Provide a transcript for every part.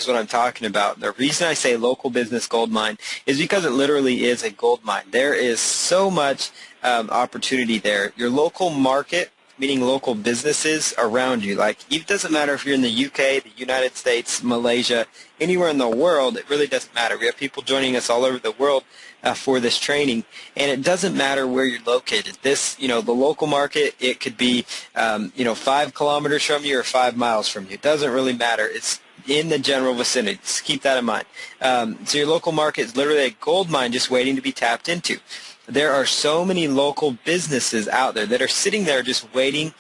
is what I'm talking about. The reason I say local business gold mine is because it literally is a gold mine. There is so much opportunity there. Your local market, meaning local businesses around you. Like, it doesn't matter if you're in the UK, the United States, Malaysia, anywhere in the world, it really doesn't matter. We have people joining us all over the world for this training, and it doesn't matter where you're located. This, the local market, it could be, 5 kilometers from you or 5 miles from you. It doesn't really matter. It's in the general vicinity. Just keep that in mind. So your local market is literally a gold mine just waiting to be tapped into. There are so many local businesses out there that are sitting there just waiting,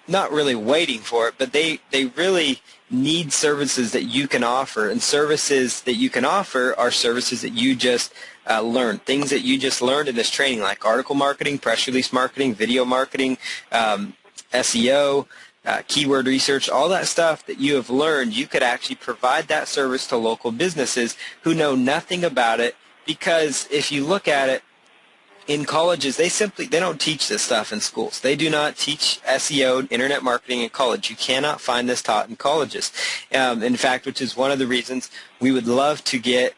not really waiting for it, but they really need services that you can offer, and services that you can offer are services that you just learned, things that you just learned in this training, like article marketing, press release marketing, video marketing, SEO, keyword research, all that stuff that you have learned. You could actually provide that service to local businesses who know nothing about it. Because if you look at it, in colleges, they don't teach this stuff in schools. They do not teach SEO, internet marketing in college. You cannot find this taught in colleges. In fact, which is one of the reasons we would love to get,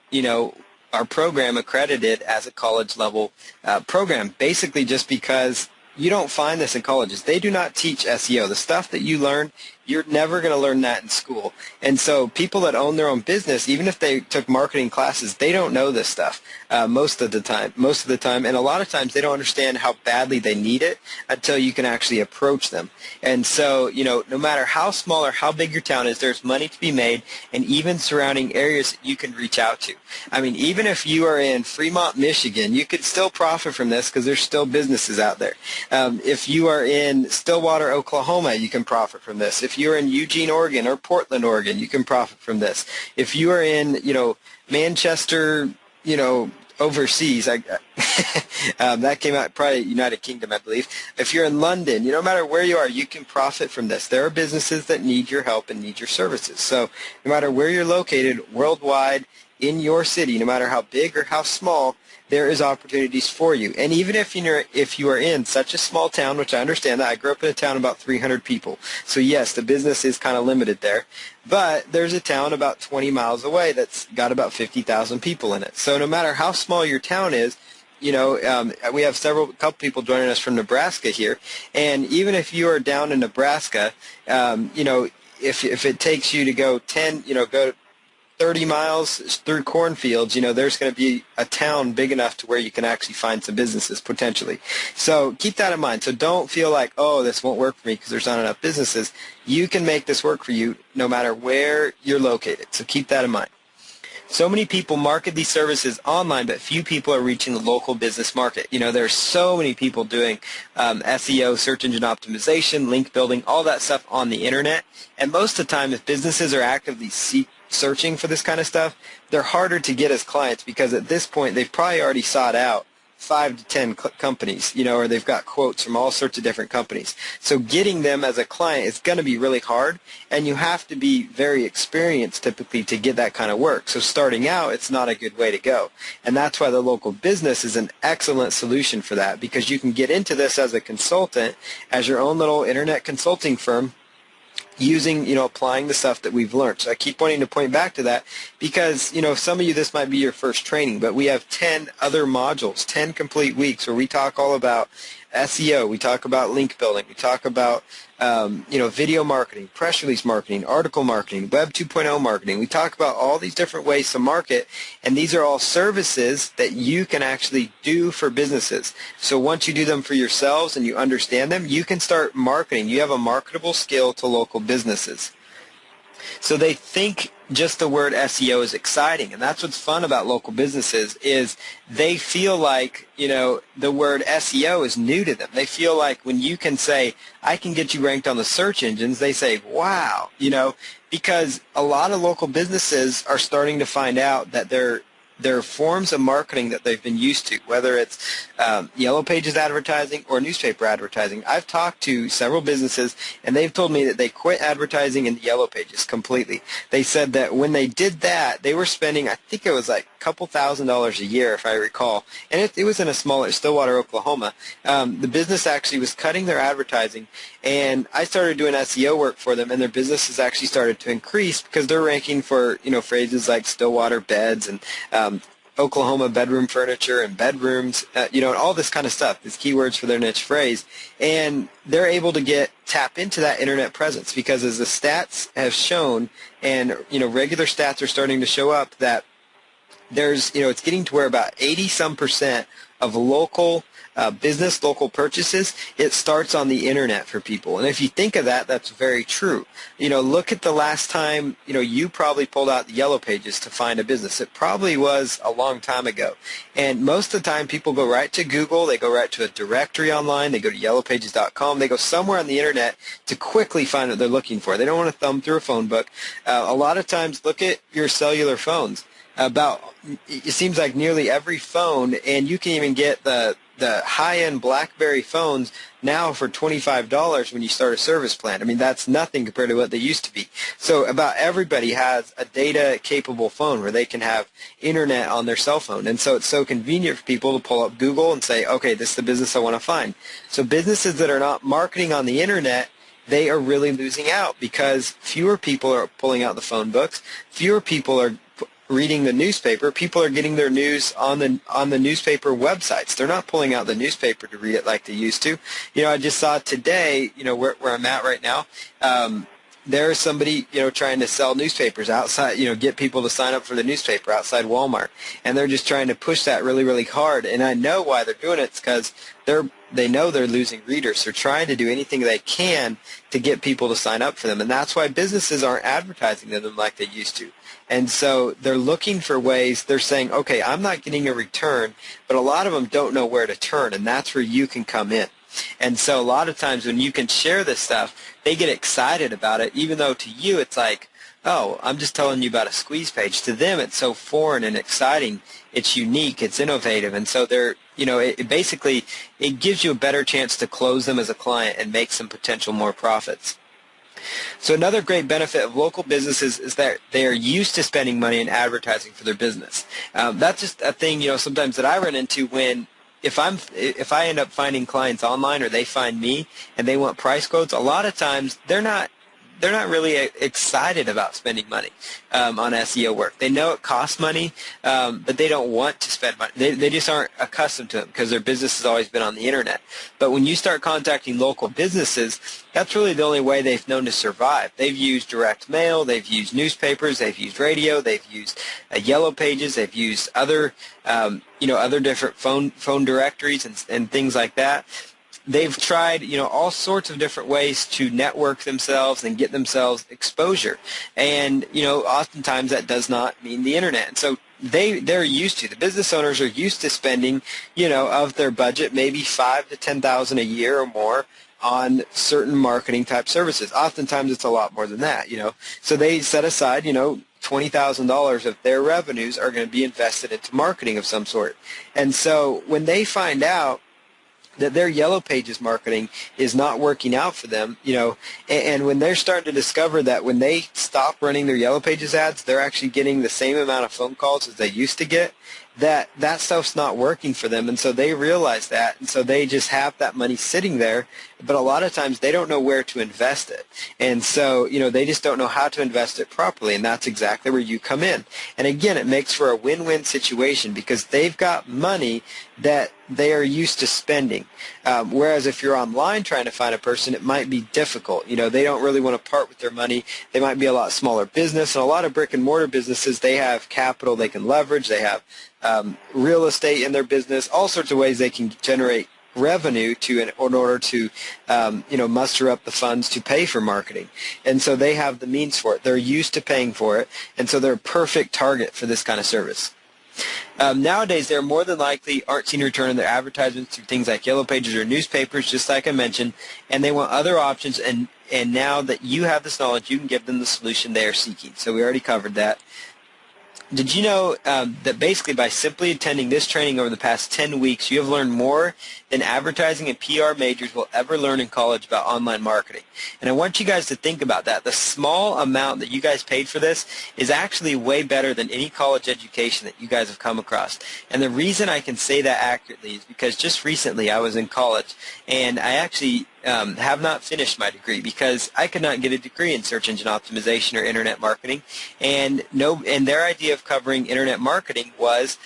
our program accredited as a college level program, basically just because you don't find this in colleges. They do not teach SEO. The stuff that you learn, you're never going to learn that in school. And so people that own their own business, even if they took marketing classes, they don't know this stuff most of the time. And a lot of times they don't understand how badly they need it until you can actually approach them. And so, no matter how small or how big your town is, there's money to be made, and even surrounding areas that you can reach out to. I mean, even if you are in Fremont, Michigan, you could still profit from this because there's still businesses out there. If you are in Stillwater, Oklahoma, you can profit from this. If you're in Eugene, Oregon, or Portland, Oregon, you can profit from this. If you are in, Manchester, overseas, that came out probably United Kingdom, I believe. If you're in London, no matter where you are, you can profit from this. There are businesses that need your help and need your services. So no matter where you're located, worldwide, in your city, no matter how big or how small, there is opportunities for you. And even if you are in such a small town, which I understand that, I grew up in a town about 300 people. So yes, the business is kind of limited there. But there's a town about 20 miles away that's got about 50,000 people in it. So no matter how small your town is, we have couple people joining us from Nebraska here. And even if you are down in Nebraska, if it takes you to go 30 miles through cornfields, there's going to be a town big enough to where you can actually find some businesses potentially. So keep that in mind. So don't feel like, oh, this won't work for me because there's not enough businesses. You can make this work for you no matter where you're located. So keep that in mind. So many people market these services online, but few people are reaching the local business market. There's so many people doing SEO, search engine optimization, link building, all that stuff on the internet. And most of the time, if businesses are actively searching for this kind of stuff, they're harder to get as clients because at this point, they've probably already sought out 5 to 10 companies, or they've got quotes from all sorts of different companies. So getting them as a client is going to be really hard, and you have to be very experienced typically to get that kind of work. So starting out, it's not a good way to go. And that's why the local business is an excellent solution for that, because you can get into this as a consultant, as your own little internet consulting firm, using, applying the stuff that we've learned. So I keep wanting to point back to that because, some of you, this might be your first training, but we have 10 other modules, 10 complete weeks where we talk all about SEO, we talk about link building, we talk about, video marketing, press release marketing, article marketing, Web 2.0 marketing. We talk about all these different ways to market, and these are all services that you can actually do for businesses. So once you do them for yourselves and you understand them, you can start marketing. You have a marketable skill to local businesses. So they think just the word SEO is exciting, and that's what's fun about local businesses is they feel like, the word SEO is new to them. They feel like when you can say, I can get you ranked on the search engines, they say, wow, because a lot of local businesses are starting to find out that there are forms of marketing that they've been used to, whether it's Yellow Pages advertising or newspaper advertising. I've talked to several businesses, and they've told me that they quit advertising in the Yellow Pages completely. They said that when they did that, they were spending, I think it was like a couple $1,000s a year, if I recall, and it was in a smaller Stillwater, Oklahoma. The business actually was cutting their advertising, and I started doing SEO work for them, and their business has actually started to increase because they're ranking for phrases like Stillwater beds and Oklahoma bedroom furniture and bedrooms, and all this kind of stuff, these keywords for their niche phrase. And they're able to tap into that internet presence because as the stats have shown, and, regular stats are starting to show up, that there's, it's getting to where about 80-some% of local local purchases, it starts on the internet for people. And if you think of that, that's very true. Look at the last time, you probably pulled out the Yellow Pages to find a business. It probably was a long time ago. And most of the time, people go right to Google, they go right to a directory online, they go to yellowpages.com, they go somewhere on the internet to quickly find what they're looking for. They don't want to thumb through a phone book. A lot of times, look at your cellular phones. It seems like nearly every phone, and you can even get the high-end BlackBerry phones now for $25 when you start a service plan. I mean, that's nothing compared to what they used to be. So about everybody has a data-capable phone where they can have internet on their cell phone. And so it's so convenient for people to pull up Google and say, okay, this is the business I want to find. So businesses that are not marketing on the internet, they are really losing out because fewer people are pulling out the phone books, fewer people are reading the newspaper. People are getting their news on the newspaper websites. They're not pulling out the newspaper to read it like they used to. I just saw today, where I'm at right now, there's somebody, trying to sell newspapers outside, get people to sign up for the newspaper outside Walmart. And they're just trying to push that really, really hard. And I know why they're doing it. It's because they know they're losing readers. They're trying to do anything they can to get people to sign up for them. And that's why businesses aren't advertising to them like they used to. And so they're looking for ways. They're saying, okay, I'm not getting a return, but a lot of them don't know where to turn, and that's where you can come in. And so a lot of times when you can share this stuff, they get excited about it, even though to you it's like, oh, I'm just telling you about a squeeze page. To them it's so foreign and exciting. It's unique. It's innovative. And so they're, it basically, it gives you a better chance to close them as a client and make some potential more profits. So another great benefit of local businesses is that they are used to spending money in advertising for their business. That's just a thing, sometimes that I run into when if I end up finding clients online or they find me and they want price quotes, a lot of times they're not really excited about spending money on SEO work. They know it costs money, but they don't want to spend money. They just aren't accustomed to it because their business has always been on the internet. But when you start contacting local businesses, that's really the only way they've known to survive. They've used direct mail, they've used newspapers, they've used radio, they've used Yellow Pages, they've used other different phone directories and things like that. They've tried, all sorts of different ways to network themselves and get themselves exposure. And, oftentimes that does not mean the internet. And so they're used to, the business owners are used to spending, of their budget, maybe $5,000 to $10,000 a year or more on certain marketing type services. Oftentimes it's a lot more than that, So they set aside, $20,000 of their revenues are going to be invested into marketing of some sort. And so when they find out that their Yellow Pages marketing is not working out for them, and when they're starting to discover that when they stop running their Yellow Pages ads, they're actually getting the same amount of phone calls as they used to get, that stuff's not working for them. And so they realize that, and so they just have that money sitting there, but a lot of times they don't know where to invest it. And so, they just don't know how to invest it properly, and that's exactly where you come in. And again, it makes for a win-win situation because they've got money that they are used to spending. Whereas if you're online trying to find a person, it might be difficult. They don't really want to part with their money. They might be a lot smaller business, and a lot of brick and mortar businesses, they have capital they can leverage. They have real estate in their business, all sorts of ways they can generate revenue in order to muster up the funds to pay for marketing. And so they have the means for it. They're used to paying for it, and so they're a perfect target for this kind of service. Nowadays, they're more than likely aren't seeing a return on their advertisements through things like Yellow Pages or newspapers, just like I mentioned, and they want other options, and now that you have this knowledge, you can give them the solution they are seeking. So we already covered that. Did you know that basically by simply attending this training over the past 10 weeks, you have learned more than advertising and PR majors will ever learn in college about online marketing? And I want you guys to think about that. The small amount that you guys paid for this is actually way better than any college education that you guys have come across. And the reason I can say that accurately is because just recently I was in college, and I actually have not finished my degree because I could not get a degree in search engine optimization or internet marketing, and their idea of covering internet marketing was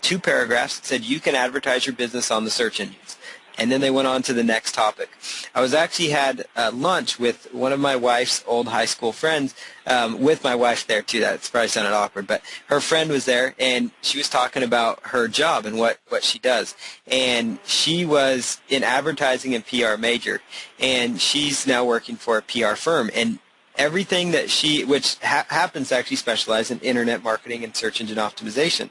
2 paragraphs that said you can advertise your business on the search engines. And then they went on to the next topic. I was actually had lunch with one of my wife's old high school friends, with my wife there too. That's probably sounded awkward, but her friend was there, and she was talking about her job and what she does. And she was an advertising and PR major, and she's now working for a PR firm. And everything that which happens to actually specialize in internet marketing and search engine optimization,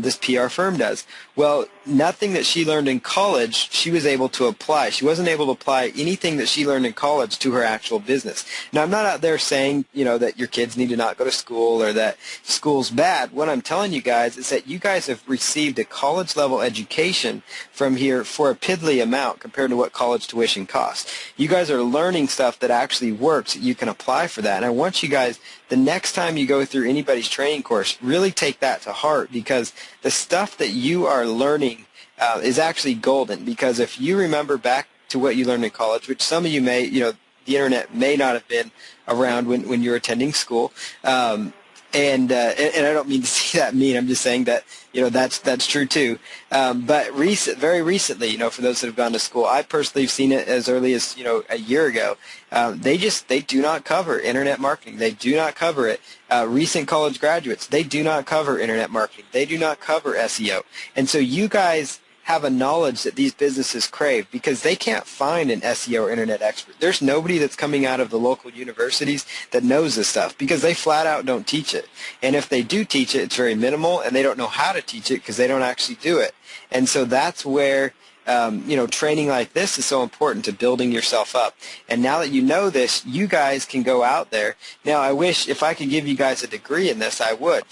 this PR firm does. Well, nothing that she learned in college she was able to apply. She wasn't able to apply anything that she learned in college to her actual business. Now, I'm not out there saying, that your kids need to not go to school or that school's bad. What I'm telling you guys is that you guys have received a college-level education from here for a piddly amount compared to what college tuition costs. You guys are learning stuff that actually works that you can apply for that. And I want you guys, the next time you go through anybody's training course, really take that to heart, because the stuff that you are learning is actually golden. Because if you remember back to what you learned in college, which some of you may, the internet may not have been around when you were attending school, and I don't mean to see that mean. I'm just saying that that's true too. But very recently, for those that have gone to school, I personally have seen it as early as a year ago. They do not cover internet marketing. They do not cover it. Recent college graduates, they do not cover internet marketing. They do not cover SEO. And so you guys have a knowledge that these businesses crave, because they can't find an SEO or internet expert. There's nobody that's coming out of the local universities that knows this stuff, because they flat out don't teach it. And if they do teach it, it's very minimal, and they don't know how to teach it because they don't actually do it. And so that's where training like this is so important to building yourself up. And now that you know this, you guys can go out there. Now, I wish if I could give you guys a degree in this, I would,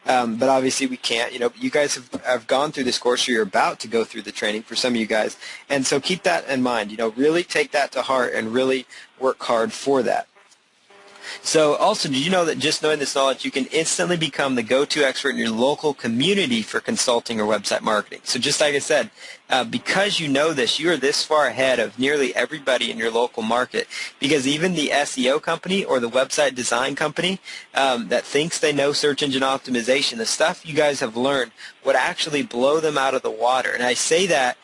but obviously we can't. You guys have gone through this course, or you're about to go through the training for some of you guys. And so keep that in mind. Really take that to heart and really work hard for that. So also, did you know that just knowing this knowledge, you can instantly become the go-to expert in your local community for consulting or website marketing? So just like I said, because you know this, you are this far ahead of nearly everybody in your local market, because even the SEO company or the website design company that thinks they know search engine optimization, the stuff you guys have learned would actually blow them out of the water. And I say that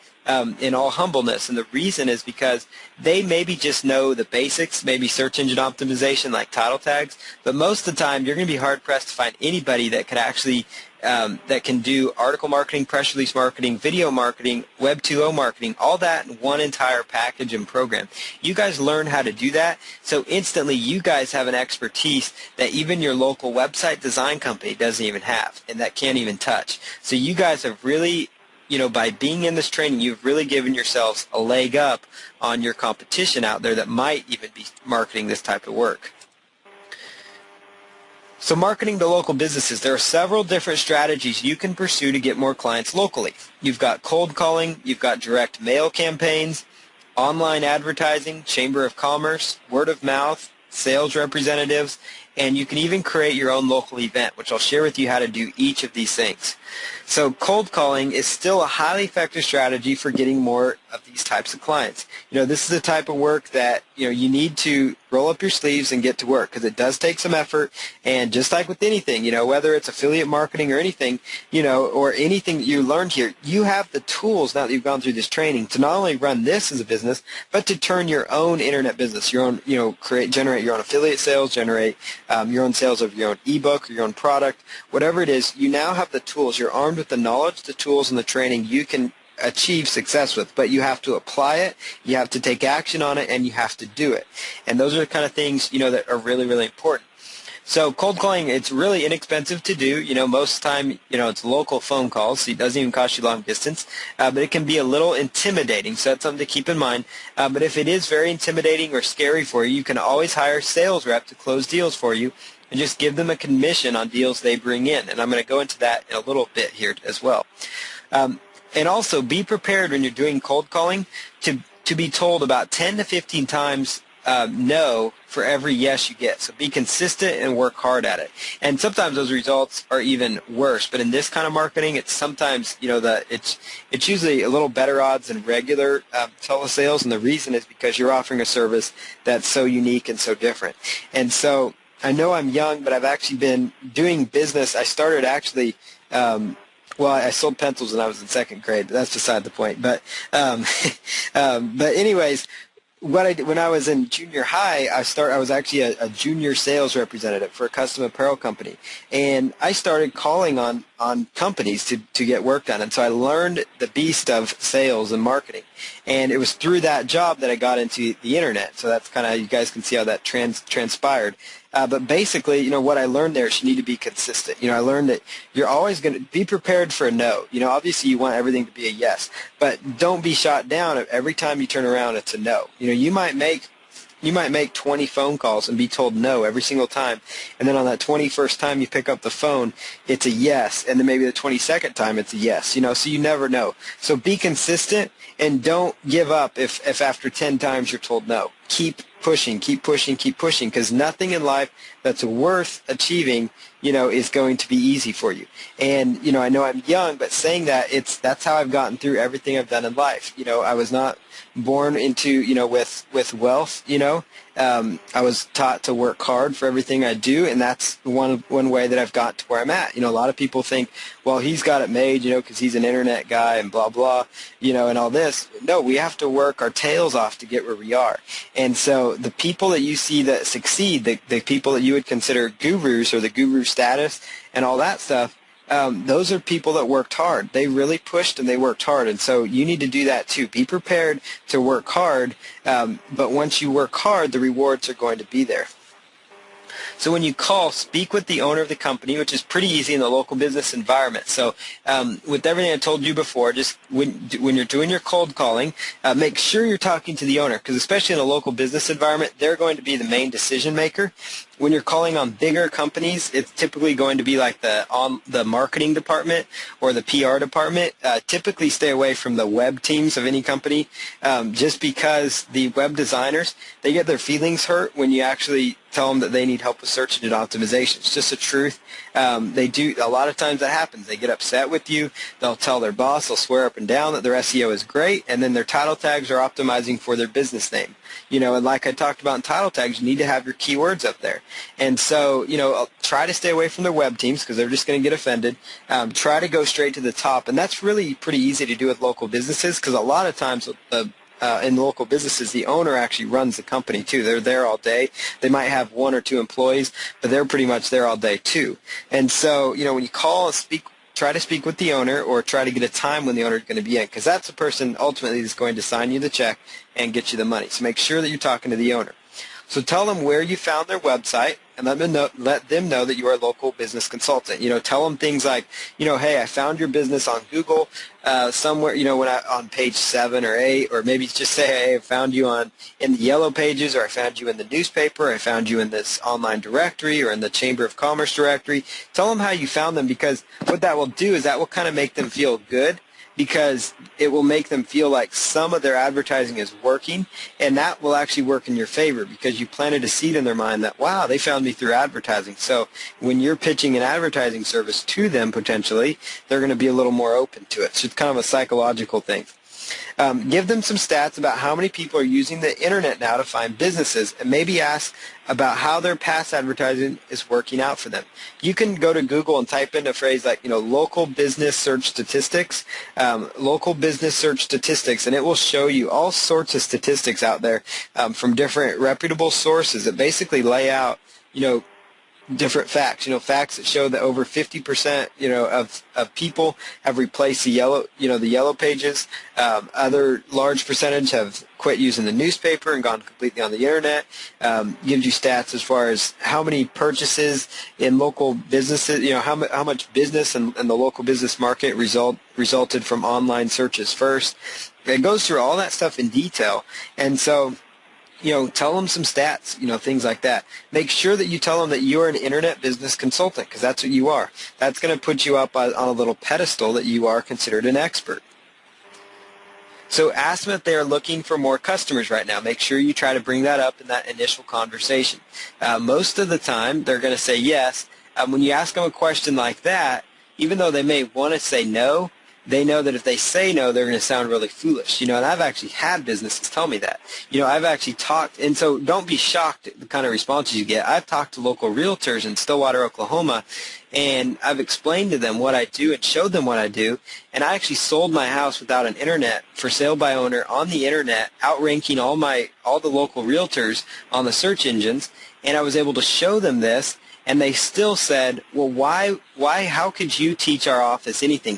in all humbleness, and the reason is because they maybe just know the basics, maybe search engine optimization like title tags, but most of the time you're going to be hard-pressed to find anybody that could actually that can do article marketing, press release marketing, video marketing, Web 2.0 marketing, all that in one entire package and program. You guys learn how to do that, so instantly you guys have an expertise that even your local website design company doesn't even have, and that can't even touch. So you guys have really, by being in this training, you've really given yourselves a leg up on your competition out there that might even be marketing this type of work. So marketing to local businesses, there are several different strategies you can pursue to get more clients locally. You've got cold calling, you've got direct mail campaigns, online advertising, chamber of commerce, word of mouth, sales representatives, and you can even create your own local event, which I'll share with you how to do each of these things. So cold calling is still a highly effective strategy for getting more of these types of clients. This is the type of work that, you need to roll up your sleeves and get to work, because it does take some effort. And just like with anything, whether it's affiliate marketing or anything, or anything that you learned here, you have the tools now that you've gone through this training to not only run this as a business, but to turn your own internet business, your own, generate your own affiliate sales, generate your own sales of your own ebook or your own product, whatever it is. You now have the tools. You're armed with the knowledge, the tools, and the training you can achieve success with, but you have to apply it, you have to take action on it, and you have to do it. And those are the kind of things, that are really, really important. So cold calling, it's really inexpensive to do. Most of the time, it's local phone calls, so it doesn't even cost you long distance, but it can be a little intimidating, so that's something to keep in mind. But if it is very intimidating or scary for you, you can always hire a sales rep to close deals for you. and just give them a commission on deals they bring in. And I'm going to go into that in a little bit here as well. And also be prepared when you're doing cold calling to be told about 10 to 15 times no for every yes you get. So be consistent and work hard at it. And sometimes those results are even worse. But in this kind of marketing, it's sometimes, it's usually a little better odds than regular telesales. And the reason is because you're offering a service that's so unique and so different. And so I know I'm young, but I've actually been doing business. I started actually I sold pencils when I was in second grade, but that's beside the point. But anyways, when I was in junior high, I was actually a junior sales representative for a custom apparel company, and I started calling on companies to get work done. And so I learned the beast of sales and marketing, and it was through that job that I got into the internet. So that's kind of, you guys can see how that transpired. But basically, what I learned there is you need to be consistent. I learned that you're always going to be prepared for a no. Obviously you want everything to be a yes, but don't be shot down every time you turn around it's a no. You might make 20 phone calls and be told no every single time, and then on that 21st time you pick up the phone, it's a yes, and then maybe the 22nd time it's a yes. So you never know. So be consistent and don't give up if after 10 times you're told no. Keep pushing, because nothing in life that's worth achieving, is going to be easy for you. And, I know I'm young, but saying that, that's how I've gotten through everything I've done in life. I was not born into, with wealth, I was taught to work hard for everything I do, and that's one way that I've got to where I'm at. A lot of people think, well, he's got it made, because he's an internet guy and blah, blah, and all this. No, we have to work our tails off to get where we are. And so the people that you see that succeed, the people that you would consider gurus or the guru status and all that stuff, those are people that worked hard. They really pushed and they worked hard, and so you need to do that too. Be prepared to work hard, but once you work hard, the rewards are going to be there. So when you call, speak with the owner of the company, which is pretty easy in the local business environment. So with everything I told you before, just when you're doing your cold calling, make sure you're talking to the owner, because especially in a local business environment, they're going to be the main decision maker. When you're calling on bigger companies, it's typically going to be like the marketing department or the PR department. Typically stay away from the web teams of any company, just because the web designers, they get their feelings hurt when you actually tell them that they need help with search engine optimization. It's just the truth. They do, a lot of times that happens. They get upset with you. They'll tell their boss, they'll swear up and down that their SEO is great, and then their title tags are optimizing for their business name. And like I talked about in title tags, you need to have your keywords up there. And so, try to stay away from their web teams because they're just going to get offended. Try to go straight to the top, and that's really pretty easy to do with local businesses, because a lot of times in local businesses, the owner actually runs the company too. They're there all day. They might have 1 or 2 employees, but they're pretty much there all day too. And so, when you call and speak, try to speak with the owner, or try to get a time when the owner is going to be in, because that's the person ultimately that's going to sign you the check and get you the money. So make sure that you're talking to the owner. So tell them where you found their website, and let them know that you are a local business consultant. Tell them things like, hey, I found your business on Google somewhere, on page 7 or 8, or maybe just say, hey, I found you in the yellow pages, or I found you in the newspaper, I found you in this online directory or in the Chamber of Commerce directory. Tell them how you found them, because what that will do is that will kind of make them feel good, because it will make them feel like some of their advertising is working, and that will actually work in your favor because you planted a seed in their mind that, wow, they found me through advertising. So when you're pitching an advertising service to them potentially, they're going to be a little more open to it. So it's kind of a psychological thing. Give them some stats about how many people are using the internet now to find businesses, and maybe ask about how their past advertising is working out for them. You can go to Google and type in a phrase like, local business search statistics, and it will show you all sorts of statistics out there from different reputable sources that basically lay out, different facts, facts that show that over 50%, of people have replaced the yellow pages. Other large percentage have quit using the newspaper and gone completely on the internet. Gives you stats as far as how many purchases in local businesses, how much business in the local business market resulted from online searches first. It goes through all that stuff in detail, and so Tell them some stats, things like that. Make sure that you tell them that you're an internet business consultant, because that's what you are. That's going to put you up on a little pedestal that you are considered an expert. So ask them if they are looking for more customers right now. Make sure you try to bring that up in that initial conversation. Most of the time, they're going to say yes. When you ask them a question like that, even though they may want to say no, they know that if they say no, they're going to sound really foolish. And I've actually had businesses tell me that. I've actually talked, and so don't be shocked at the kind of responses you get. I've talked to local realtors in Stillwater, Oklahoma, and I've explained to them what I do and showed them what I do, and I actually sold my house without an internet for sale by owner on the internet, outranking all the local realtors on the search engines, and I was able to show them this. And they still said, well, how could you teach our office anything?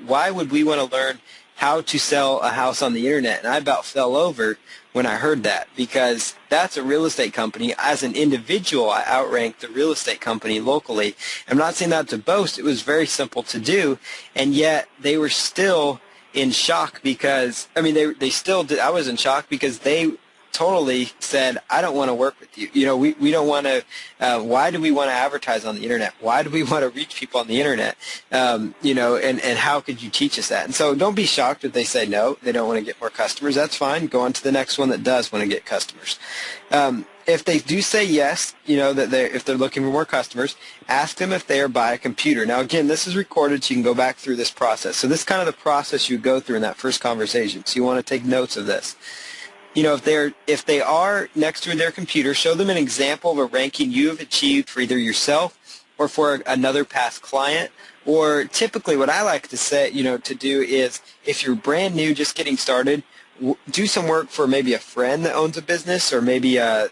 Why would we want to learn how to sell a house on the internet? And I about fell over when I heard that, because that's a real estate company. As an individual, I outranked the real estate company locally. I'm not saying that to boast. It was very simple to do, and yet they were still in shock because, they still did. I was in shock because they totally said, I don't want to work with you. We don't want to, why do we want to advertise on the internet? Why do we want to reach people on the internet? And how could you teach us that? And so don't be shocked if they say no, they don't want to get more customers. That's fine. Go on to the next one that does want to get customers. If they do say yes, if they're looking for more customers, ask them if they are by a computer. Now, again, this is recorded, so you can go back through this process. So this is kind of the process you go through in that first conversation. So you want to take notes of this. If they are next to their computer, show them an example of a ranking you have achieved for either yourself or for another past client. Or typically what I like to say, to do is, if you're brand new, just getting started, do some work for maybe a friend that owns a business, or maybe a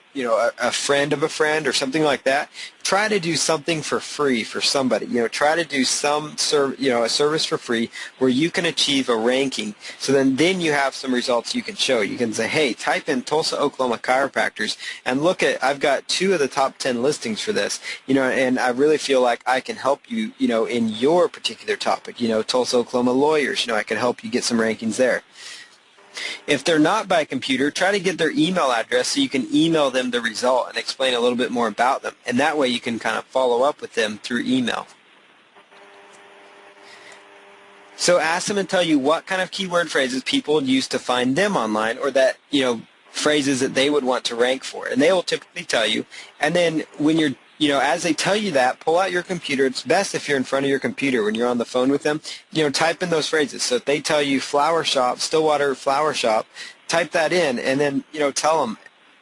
friend of a friend or something like that. Try to do something for free for somebody. Try to do a service for free where you can achieve a ranking. So then you have some results you can show. You can say, hey, type in Tulsa, Oklahoma chiropractors and look at, I've got 2 of the top 10 listings for this. And I really feel like I can help you, in your particular topic. Tulsa, Oklahoma lawyers. I can help you get some rankings there. If they're not by computer, try to get their email address so you can email them the result and explain a little bit more about them. And that way you can kind of follow up with them through email. So ask them and tell you what kind of keyword phrases people use to find them online, or that, phrases that they would want to rank for. And they will typically tell you. And then when you're as they tell you that, pull out your computer. It's best if you're in front of your computer when you're on the phone with them. Type in those phrases. So if they tell you flower shop, Stillwater flower shop, type that in, and then tell them,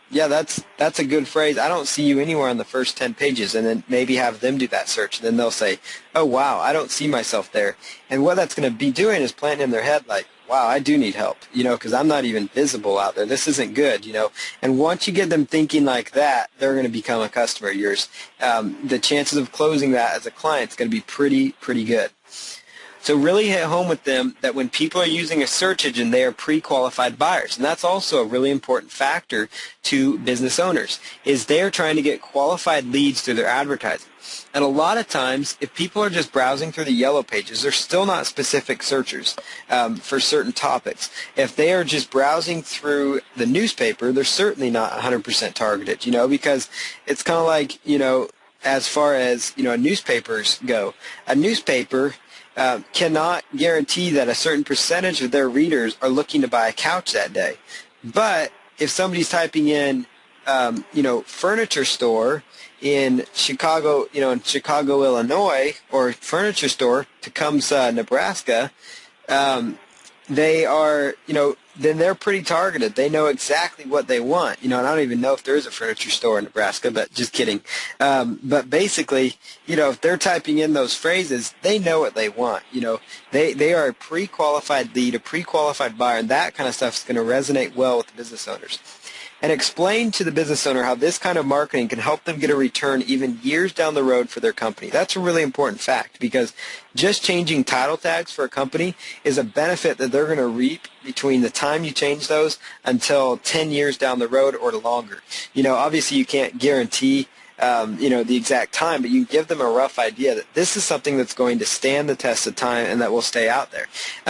yeah, that's a good phrase. I don't see you anywhere on the first 10 pages, and then maybe have them do that search. And then they'll say, oh wow, I don't see myself there. And what that's going to be doing is planting in their head like, wow, I do need help, because I'm not even visible out there. This isn't good, And once you get them thinking like that, they're going to become a customer of yours. The chances of closing that as a client is going to be pretty good. So really hit home with them that when people are using a search engine, they are pre-qualified buyers. And that's also a really important factor to business owners, is they're trying to get qualified leads through their advertising. And a lot of times, if people are just browsing through the yellow pages, they're still not specific searchers for certain topics. If they are just browsing through the newspaper, they're certainly not 100% targeted, because it's kind of like, as far as, newspapers go. A newspaper cannot guarantee that a certain percentage of their readers are looking to buy a couch that day. But if somebody's typing in, furniture store in Chicago, in Chicago, Illinois, or furniture store, Tecumseh, Nebraska, they are, then they're pretty targeted. They know exactly what they want. And I don't even know if there is a furniture store in Nebraska, but just kidding. But basically, if they're typing in those phrases, they know what they want. They are a pre-qualified lead, a pre-qualified buyer, and that kind of stuff is going to resonate well with the business owners. And explain to the business owner how this kind of marketing can help them get a return even years down the road for their company. That's a really important fact, because just changing title tags for a company is a benefit that they're going to reap between the time you change those until 10 years down the road or longer. Obviously you can't guarantee the exact time, but you give them a rough idea that this is something that's going to stand the test of time and that will stay out there.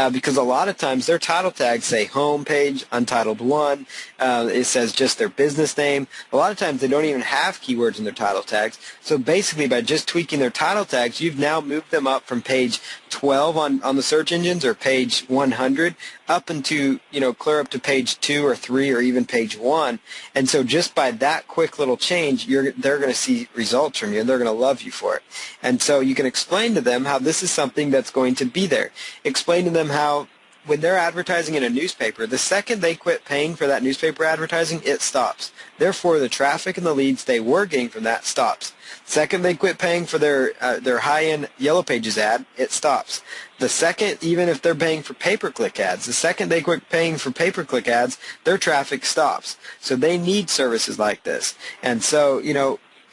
Because a lot of times their title tags say home page, untitled one, it says just their business name. A lot of times they don't even have keywords in their title tags. So basically by just tweaking their title tags, you've now moved them up from page 12 on the search engines or page 100 up into, clear up to page 2 or 3 or even page 1. And so just by that quick little change, they're going to see results from you and they're going to love you for it. And so you can explain to them how this is something that's going to be there. Explain to them how when they're advertising in a newspaper, the second they quit paying for that newspaper advertising, it stops. Therefore, the traffic and the leads they were getting from that stops. Second they quit paying for their high-end Yellow Pages ad, it stops. The second, even if they're paying for pay-per-click ads, the second they quit paying for pay-per-click ads, their traffic stops. So they need services like this. And so,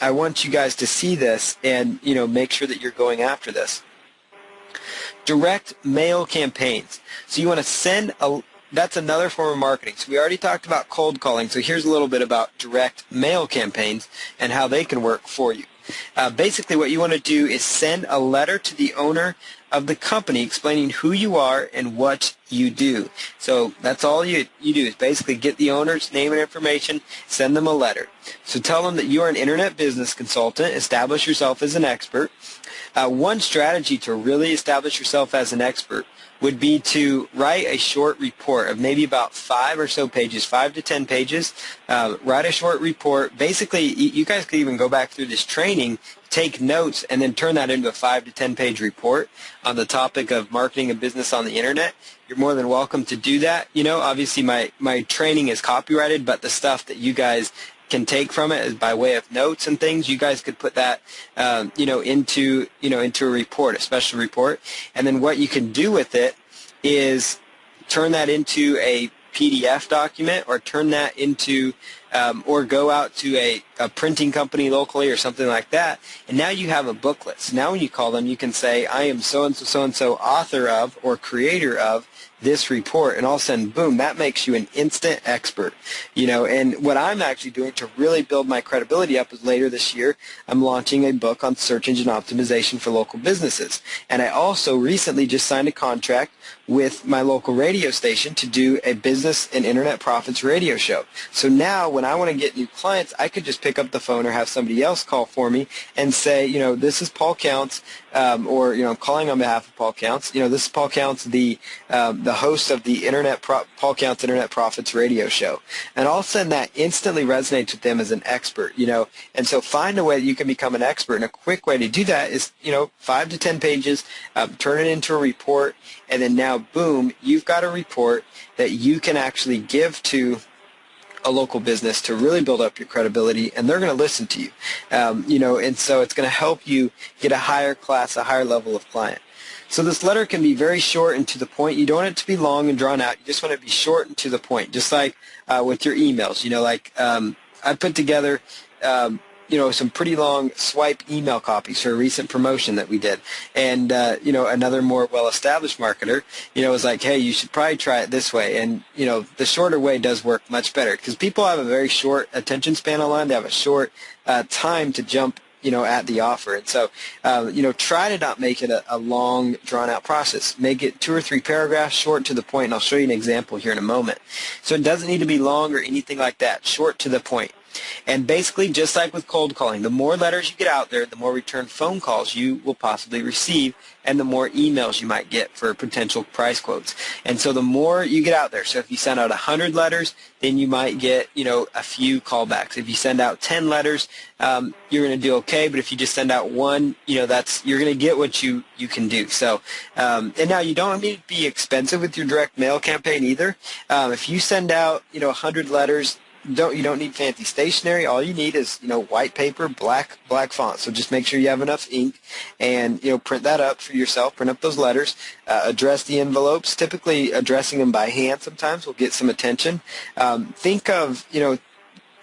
I want you guys to see this and, make sure that you're going after this. Direct mail campaigns. So you want to send that's another form of marketing. So we already talked about cold calling. So here's a little bit about direct mail campaigns and how they can work for you. Basically what you want to do is send a letter to the owner of the company explaining who you are and what you do. So that's all you do is basically get the owner's name and information, send them a letter. So tell them that you are an internet business consultant, establish yourself as an expert. One strategy to really establish yourself as an expert would be to write a short report of maybe about 5 or so pages, 5 to 10 pages. Write a short report. Basically, you guys could even go back through this training, take notes, and then turn that into a 5 to 10 page report on the topic of marketing a business on the internet. You're more than welcome to do that. Obviously my training is copyrighted, but the stuff that you guys can take from it is by way of notes and things. You guys could put that, into a report, a special report. And then what you can do with it is turn that into a PDF document or turn that into, or go out to a printing company locally or something like that. And now you have a booklet. So now when you call them, you can say, I am so-and-so author of or creator of this report, and all of a sudden, boom, that makes you an instant expert. And what I'm actually doing to really build my credibility up is later this year, I'm launching a book on search engine optimization for local businesses. And I also recently just signed a contract with my local radio station to do a business and internet profits radio show. So now when I want to get new clients, I could just pick up the phone or have somebody else call for me and say, this is Paul Counts, or, I'm calling on behalf of Paul Counts. This is Paul Counts, the host of the Paul Counts Internet Profits radio show. And all of a sudden that instantly resonates with them as an expert, And so find a way that you can become an expert. And a quick way to do that is, 5 to 10 pages, turn it into a report, and then now, boom, you've got a report that you can actually give to a local business to really build up your credibility, and they're going to listen to you, and so it's going to help you get a higher class, a higher level of client. So this letter can be very short and to the point. You don't want it to be long and drawn out. You just want it to be short and to the point, just like with your emails. I put together some pretty long swipe email copies for a recent promotion that we did. And, another more well-established marketer, was like, hey, you should probably try it this way. And, the shorter way does work much better because people have a very short attention span online. They have a short time to jump at the offer. And so, try to not make it a long, drawn-out process. Make it 2 or 3 paragraphs, short to the point, and I'll show you an example here in a moment. So it doesn't need to be long or anything like that. Short to the point. And basically, just like with cold calling, the more letters you get out there, the more return phone calls you will possibly receive, and the more emails you might get for potential price quotes. And so the more you get out there, so if you send out 100 letters, then you might get, a few callbacks. If you send out 10 letters, you're going to do okay, but if you just send out 1, you're going to get what you can do. So, and now you don't need to be expensive with your direct mail campaign either. If you send out, 100 letters, you don't need fancy stationery. All you need is, white paper, black font. So just make sure you have enough ink and, print that up for yourself, print up those letters, address the envelopes. Typically addressing them by hand sometimes will get some attention. Think of,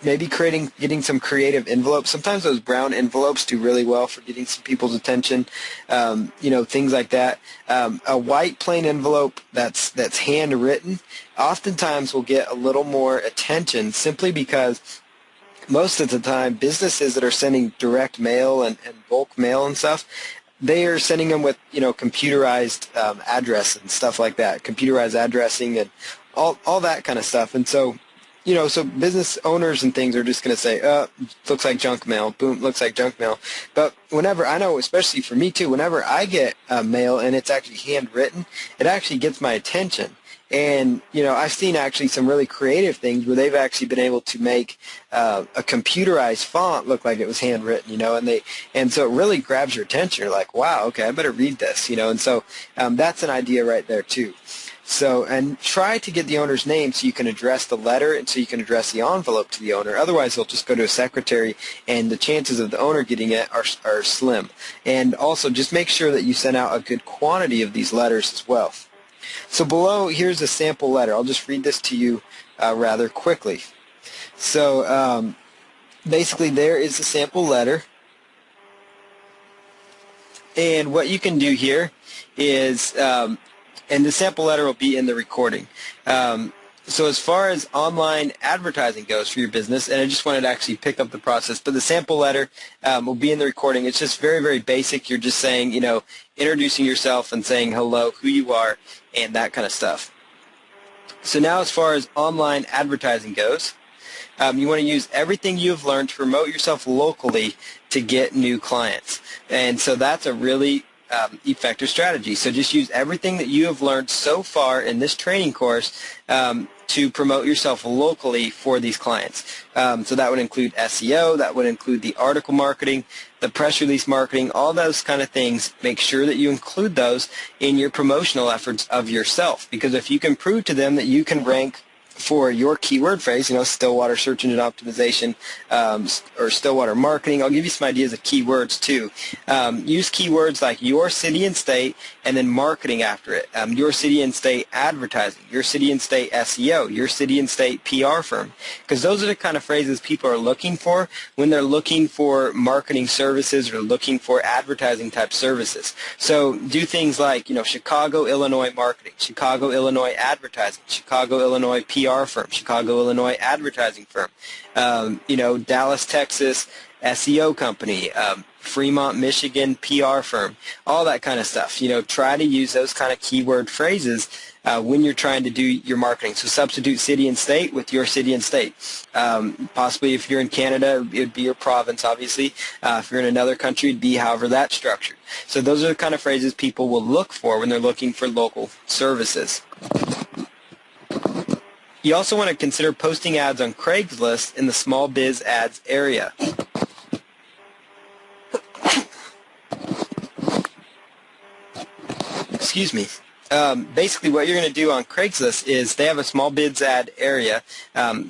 maybe getting some creative envelopes. Sometimes those brown envelopes do really well for getting some people's attention, things like that. A white plain envelope that's handwritten oftentimes will get a little more attention simply because most of the time, businesses that are sending direct mail and bulk mail and stuff, they are sending them with, computerized address and stuff like that, computerized addressing and all that kind of stuff. And so, so business owners and things are just going to say, looks like junk mail, boom, looks like junk mail. But whenever, I know, especially for me too, whenever I get mail and it's actually handwritten, it actually gets my attention. And, I've seen actually some really creative things where they've actually been able to make a computerized font look like it was handwritten, and so it really grabs your attention. You're like, wow, okay, I better read this, and so that's an idea right there too. So, and try to get the owner's name so you can address the letter and so you can address the envelope to the owner. Otherwise, they'll just go to a secretary, and the chances of the owner getting it are slim. And also, just make sure that you send out a good quantity of these letters as well. So below, here's a sample letter. I'll just read this to you rather quickly. So basically, there is a sample letter. And what you can do here is, and the sample letter will be in the recording. So as far as online advertising goes for your business, and I just wanted to actually pick up the process, but the sample letter will be in the recording. It's just very, very basic. You're just saying, introducing yourself and saying hello, who you are, and that kind of stuff. So now as far as online advertising goes, you want to use everything you've learned to promote yourself locally to get new clients. And so that's a really effective strategy. So just use everything that you have learned so far in this training course to promote yourself locally for these clients. So that would include SEO, that would include the article marketing, the press release marketing, all those kind of things. Make sure that you include those in your promotional efforts of yourself, because if you can prove to them that you can rank for your keyword phrase, Stillwater search engine optimization or Stillwater marketing. I'll give you some ideas of keywords too. Use keywords like your city and state and then marketing after it. Your city and state advertising, your city and state SEO, your city and state PR firm, because those are the kind of phrases people are looking for when they're looking for marketing services or looking for advertising type services. So do things like, Chicago, Illinois marketing, Chicago, Illinois advertising, Chicago, Illinois PR firm, Chicago, Illinois advertising firm, Dallas, Texas SEO company, Fremont, Michigan PR firm, all that kind of stuff. Try to use those kind of keyword phrases when you're trying to do your marketing. So substitute city and state with your city and state. Possibly if you're in Canada, it would be your province, obviously. If you're in another country, it'd be however that's structured. So those are the kind of phrases people will look for when they're looking for local services. You also want to consider posting ads on Craigslist in the small biz ads area. Excuse me. Basically what you're going to do on Craigslist is they have a small biz ad area,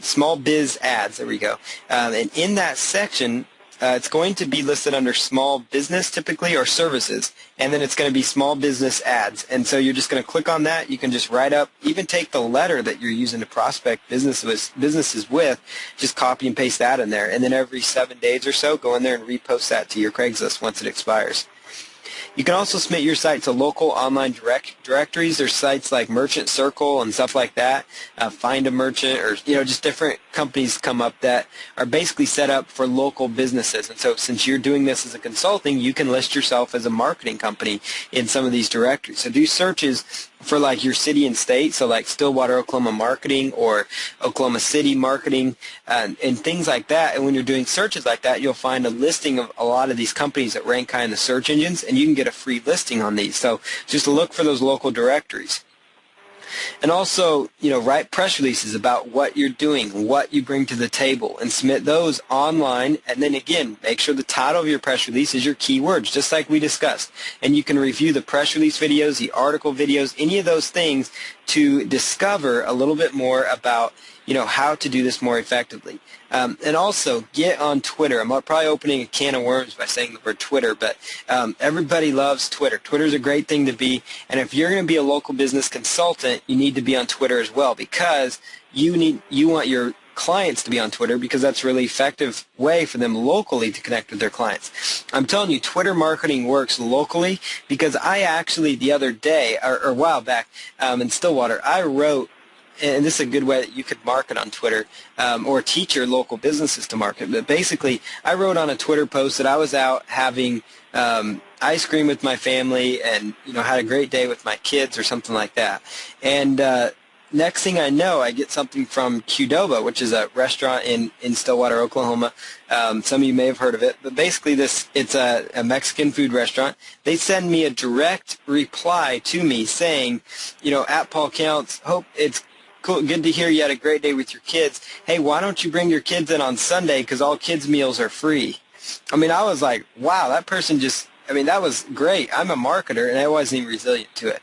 small biz ads, there we go. And in that section, it's going to be listed under small business typically or services, and then it's going to be small business ads. And so you're just going to click on that. You can just write up, even take the letter that you're using to prospect businesses with, just copy and paste that in there. And then every 7 days or so, go in there and repost that to your Craigslist once it expires. You can also submit your site to local online directories. There's sites like Merchant Circle and stuff like that. Find a Merchant, or just different companies come up that are basically set up for local businesses. And so since you're doing this as a consulting, you can list yourself as a marketing company in some of these directories. So do searches for like your city and state, so like Stillwater, Oklahoma marketing or Oklahoma City marketing and things like that. And when you're doing searches like that, you'll find a listing of a lot of these companies that rank high in the search engines, and you can get a free listing on these. So just look for those local directories. And also, write press releases about what you're doing, what you bring to the table, and submit those online. And then again, make sure the title of your press release is your keywords, just like we discussed. And you can review the press release videos, the article videos, any of those things to discover a little bit more about how to do this more effectively. And also, get on Twitter. I'm probably opening a can of worms by saying the word Twitter, but everybody loves Twitter. Twitter's a great thing to be, and if you're going to be a local business consultant, you need to be on Twitter as well, because you want your clients to be on Twitter, because that's a really effective way for them locally to connect with their clients. I'm telling you, Twitter marketing works locally, because I actually the other day, or a while back in Stillwater, I wrote and this is a good way that you could market on Twitter, or teach your local businesses to market. But basically, I wrote on a Twitter post that I was out having ice cream with my family and, had a great day with my kids or something like that. And next thing I know, I get something from Qdoba, which is a restaurant in Stillwater, Oklahoma. Some of you may have heard of it, but basically it's a Mexican food restaurant. They send me a direct reply to me saying, at Paul Counts, hope it's cool, good to hear you had a great day with your kids. Hey, why don't you bring your kids in on Sunday because all kids' meals are free? I mean, I was like, wow, that person that was great. I'm a marketer, and I wasn't even resilient to it.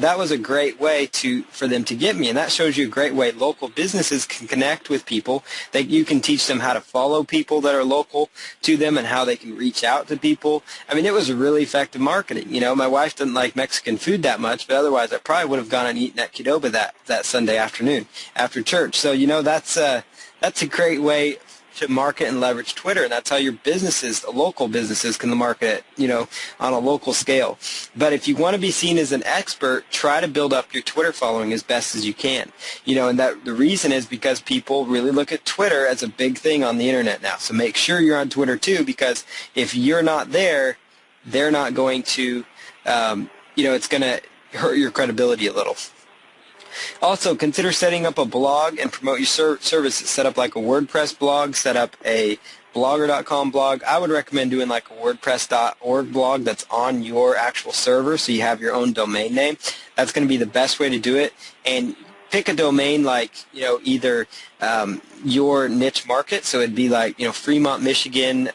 That was a great way for them to get me, and that shows you a great way local businesses can connect with people. That you can teach them how to follow people that are local to them and how they can reach out to people. I mean, it was really effective marketing. My wife didn't like Mexican food that much, but otherwise I probably would have gone and eaten at Qdoba that Sunday afternoon after church. So, that's a great way to market and leverage Twitter, and that's how your businesses, local businesses, can market it, on a local scale. But if you want to be seen as an expert, try to build up your Twitter following as best as you can. And that the reason is because people really look at Twitter as a big thing on the internet now. So make sure you're on Twitter too, because if you're not there, they're not going to, it's going to hurt your credibility a little. Also, consider setting up a blog and promote your services. Set up like a WordPress blog, set up a blogger.com blog. I would recommend doing like a WordPress.org blog that's on your actual server, so you have your own domain name. That's going to be the best way to do it. And pick a domain like, either your niche market, so it'd be like, Fremont, Michigan,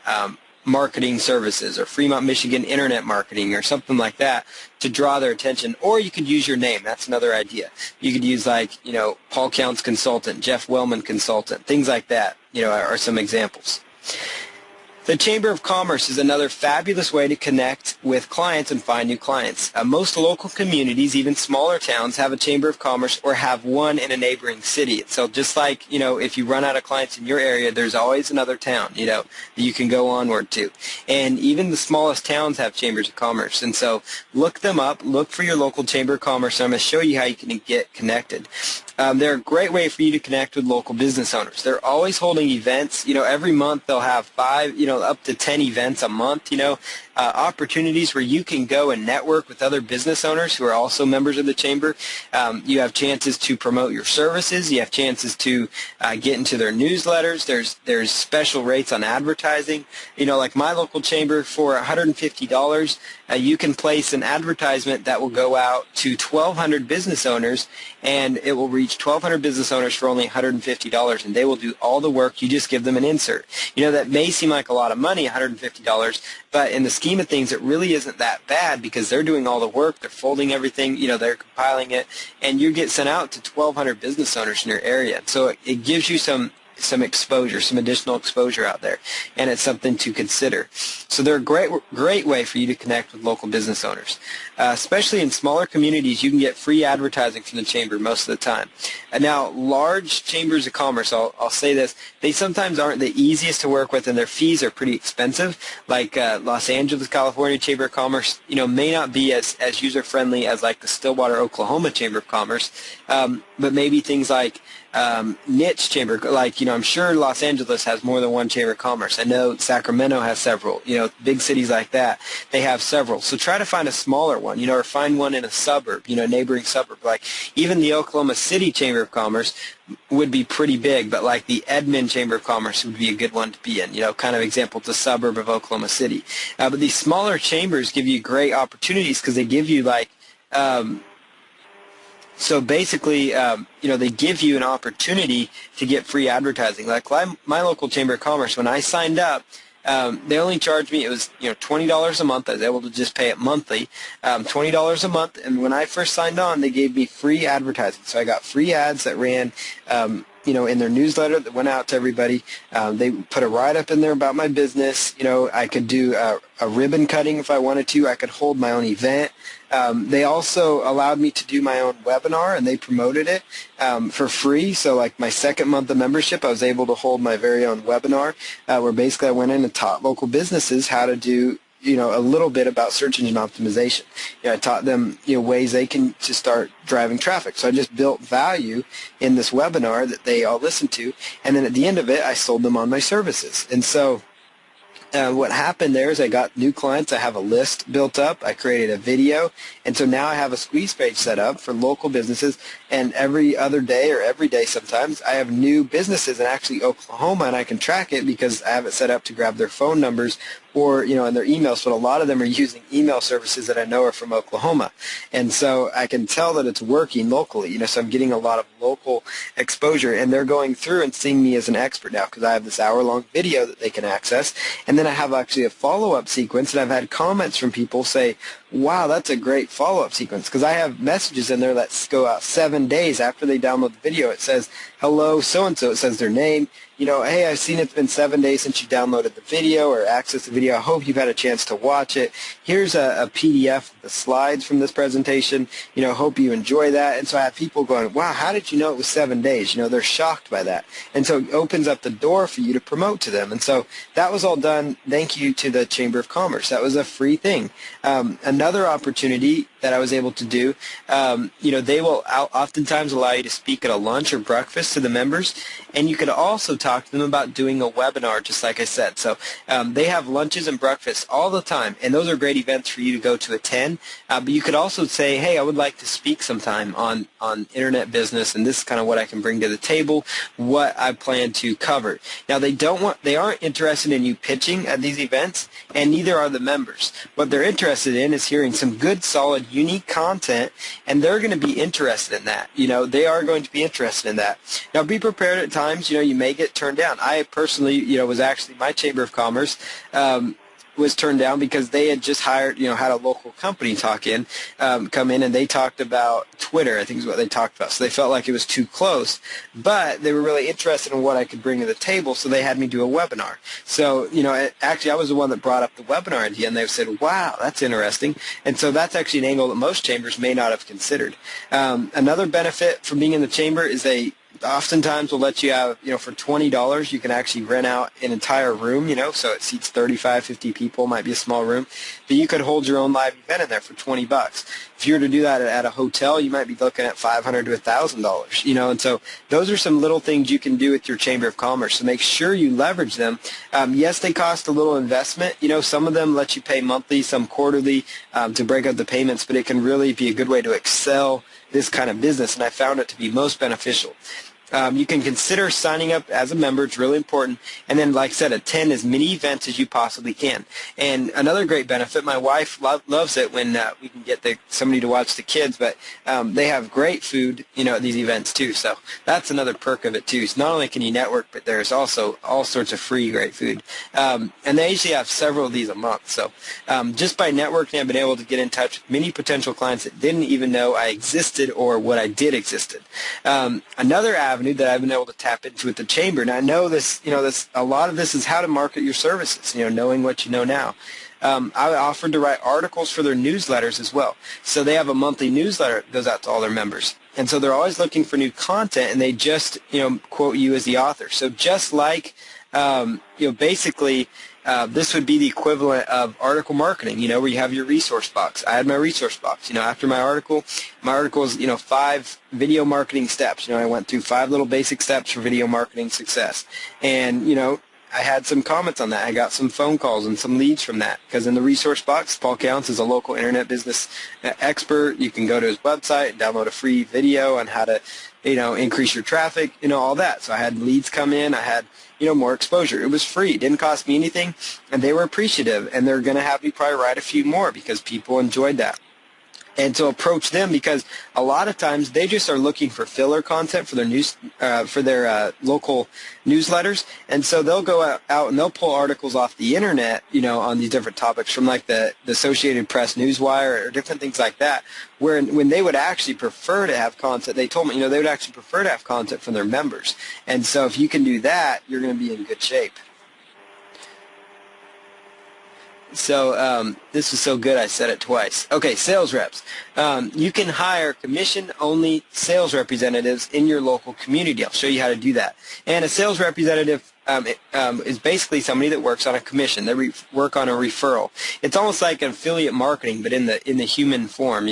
marketing services, or Fremont, Michigan internet marketing, or something like that, to draw their attention. Or you could use your name. That's another idea. You could use like, Paul Counts Consultant, Jeff Wellman Consultant, things like that, are some examples. The Chamber of Commerce is another fabulous way to connect with clients and find new clients. Most local communities, even smaller towns, have a Chamber of Commerce or have one in a neighboring city. So just like, if you run out of clients in your area, there's always another town, that you can go onward to. And even the smallest towns have Chambers of Commerce. And so look them up, look for your local Chamber of Commerce, and I'm going to show you how you can get connected. They're a great way for you to connect with local business owners. They're always holding events. Every month they'll have 5, up to 10 events a month, opportunities where you can go and network with other business owners who are also members of the chamber. You have chances to promote your services. You have chances to get into their newsletters. There's special rates on advertising. Like my local chamber, for $150, you can place an advertisement that will go out to 1,200 business owners, and it will reach 1,200 business owners for only $150, and they will do all the work. You just give them an insert. That may seem like a lot of money, $150, but in the scheme of things, it really isn't that bad because they're doing all the work. They're folding everything. They're compiling it, and you get sent out to 1,200 business owners in your area. So it gives you some exposure, some additional exposure out there, and it's something to consider. So they're a great way for you to connect with local business owners. Especially in smaller communities, you can get free advertising from the chamber most of the time. And now, large chambers of commerce, I'll say this, they sometimes aren't the easiest to work with, and their fees are pretty expensive. Like Los Angeles, California Chamber of Commerce, may not be as user-friendly as like the Stillwater, Oklahoma Chamber of Commerce, but maybe things like niche chamber, like, I'm sure Los Angeles has more than one chamber of commerce. I know Sacramento has several, big cities like that, they have several. So try to find a smaller one, or find one in a suburb, neighboring suburb. Like even the Oklahoma City Chamber of Commerce would be pretty big, but like the Edmond Chamber of Commerce would be a good one to be in, kind of example, it's a suburb of Oklahoma City. But these smaller chambers give you great opportunities because they give you like, so basically, they give you an opportunity to get free advertising. Like my local Chamber of Commerce, when I signed up, they only charged me, it was $20 a month. I was able to just pay it monthly, $20 a month. And when I first signed on, they gave me free advertising. So I got free ads that ran, in their newsletter that went out to everybody. They put a write-up in there about my business. I could do a ribbon cutting if I wanted to. I could hold my own event. They also allowed me to do my own webinar, and they promoted it for free. So like my second month of membership, I was able to hold my very own webinar where basically I went in and taught local businesses how to do a little bit about search engine optimization. I taught them, ways they can to start driving traffic. So I just built value in this webinar that they all listened to, and then at the end of it, I sold them on my services. And so what happened there is I got new clients. I have a list built up. I created a video. And so now I have a squeeze page set up for local businesses. And every other day or every day sometimes I have new businesses in actually Oklahoma, and I can track it because I have it set up to grab their phone numbers or, and their emails. But a lot of them are using email services that I know are from Oklahoma. And so I can tell that it's working locally. So I'm getting a lot of local exposure, and they're going through and seeing me as an expert now because I have this hour-long video that they can access. And then I have actually a follow-up sequence, and I've had comments from people say, wow, that's a great follow-up sequence, because I have messages in there that go out 7 days after they download the video. It says, hello, so-and-so. It says their name. Hey, I've seen it's been 7 days since you downloaded the video or accessed the video. I hope you've had a chance to watch it. Here's a PDF of the slides from this presentation. Hope you enjoy that. And so I have people going, wow, how did you know it was 7 days? They're shocked by that. And so it opens up the door for you to promote to them. And so that was all done. Thank you to the Chamber of Commerce. That was a free thing. Another opportunity that I was able to do, they will oftentimes allow you to speak at a lunch or breakfast to the members, and you could also talk to them about doing a webinar, just like I said. So they have lunches and breakfasts all the time, and those are great events for you to go to attend. But you could also say, hey, I would like to speak sometime on internet business, and this is kind of what I can bring to the table, what I plan to cover. Now they aren't interested in you pitching at these events, and neither are the members. What they're interested in is hearing some good, solid, unique content, and they're going to be interested in that. They are going to be interested in that. Now, be prepared at times. You may get turned down. I personally, was actually my Chamber of Commerce was turned down because they had just hired, had a local company come in, and they talked about Twitter, I think is what they talked about. So they felt like it was too close, but they were really interested in what I could bring to the table, so they had me do a webinar. So, actually I was the one that brought up the webinar idea, and they said, wow, that's interesting. And so that's actually an angle that most chambers may not have considered. Another benefit from being in the chamber is they oftentimes will let you have, for $20, you can actually rent out an entire room, so it seats 35, 50 people, might be a small room, but you could hold your own live event in there for $20. If you were to do that at a hotel, you might be looking at $500 to $1,000, and so those are some little things you can do with your Chamber of Commerce, so make sure you leverage them. Yes, they cost a little investment, some of them let you pay monthly, some quarterly, to break up the payments, but it can really be a good way to excel this kind of business, and I found it to be most beneficial. You can consider signing up as a member. It's really important. And then, like I said, attend as many events as you possibly can. And another great benefit, my wife loves it when we can get somebody to watch the kids, but they have great food, at these events too. So that's another perk of it too. So not only can you network, but there's also all sorts of free great food. And they usually have several of these a month. So just by networking, I've been able to get in touch with many potential clients that didn't even know I existed or what I did existed. Another avenue that I've been able to tap into with the chamber. And I know this, a lot of this is how to market your services, knowing what you know now. I offered to write articles for their newsletters as well. So they have a monthly newsletter that goes out to all their members. And so they're always looking for new content, and they just, quote you as the author. So just like, basically, this would be the equivalent of article marketing, where you have your resource box. I had my resource box, after my article is, 5 video marketing steps. I went through 5 little basic steps for video marketing success. And, I had some comments on that. I got some phone calls and some leads from that, because in the resource box, Paul Counts is a local internet business expert. You can go to his website and download a free video on how to, increase your traffic, all that. So I had leads come in. I had, more exposure. It was free. It didn't cost me anything, and they were appreciative, and they're going to have me probably write a few more because people enjoyed that. And to approach them, because a lot of times they just are looking for filler content for their local newsletters, and so they'll go out and they'll pull articles off the internet, on these different topics from like the Associated Press Newswire or different things like that, where when they would actually prefer to have content, they told me, they would actually prefer to have content from their members. And so if you can do that, you're going to be in good shape. So this is so good I said it twice. Okay, sales reps. You can hire commission-only sales representatives in your local community. I'll show you how to do that. And a sales representative is basically somebody that works on a commission. They work on a referral. It's almost like affiliate marketing, but in the human form,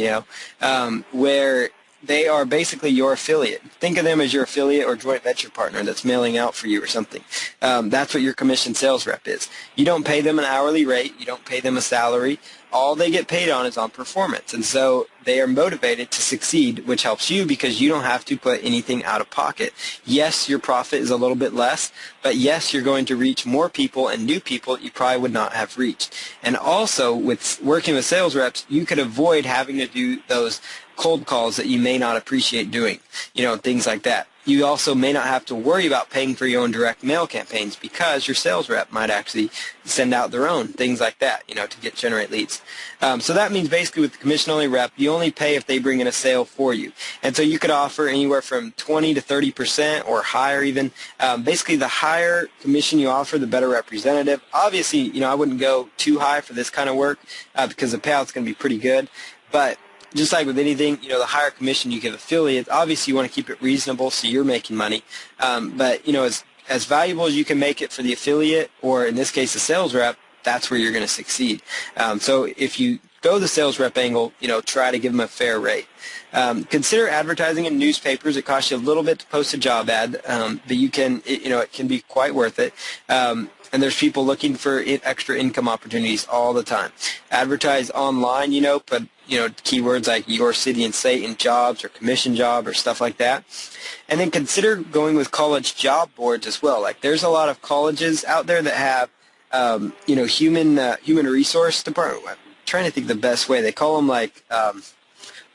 where they are basically your affiliate. Think of them as your affiliate or joint venture partner that's mailing out for you or something. That's what your commission sales rep is. You don't pay them an hourly rate. You don't pay them a salary. All they get paid on is on performance. And so they are motivated to succeed, which helps you because you don't have to put anything out of pocket. Yes, your profit is a little bit less, but yes, you're going to reach more people and new people you probably would not have reached. And also, with working with sales reps, you could avoid having to do those cold calls that you may not appreciate doing, things like that. You also may not have to worry about paying for your own direct mail campaigns because your sales rep might actually send out their own, things like that, to generate leads. So that means basically with the commission-only rep, you only pay if they bring in a sale for you. And so you could offer anywhere from 20 to 30% or higher even. Basically, the higher commission you offer, the better representative. Obviously, I wouldn't go too high for this kind of work because the payout's going to be pretty good. But just like with anything, the higher commission you give affiliates, obviously you want to keep it reasonable so you're making money. But, as valuable as you can make it for the affiliate, or in this case, the sales rep, that's where you're going to succeed. So if you go the sales rep angle, try to give them a fair rate. Consider advertising in newspapers. It costs you a little bit to post a job ad, but it can be quite worth it. And there's people looking for extra income opportunities all the time. Advertise online, put keywords like your city and state and jobs or commission job or stuff like that. And then consider going with college job boards as well. Like there's a lot of colleges out there that have human resource department. I'm trying to think the best way. They call them like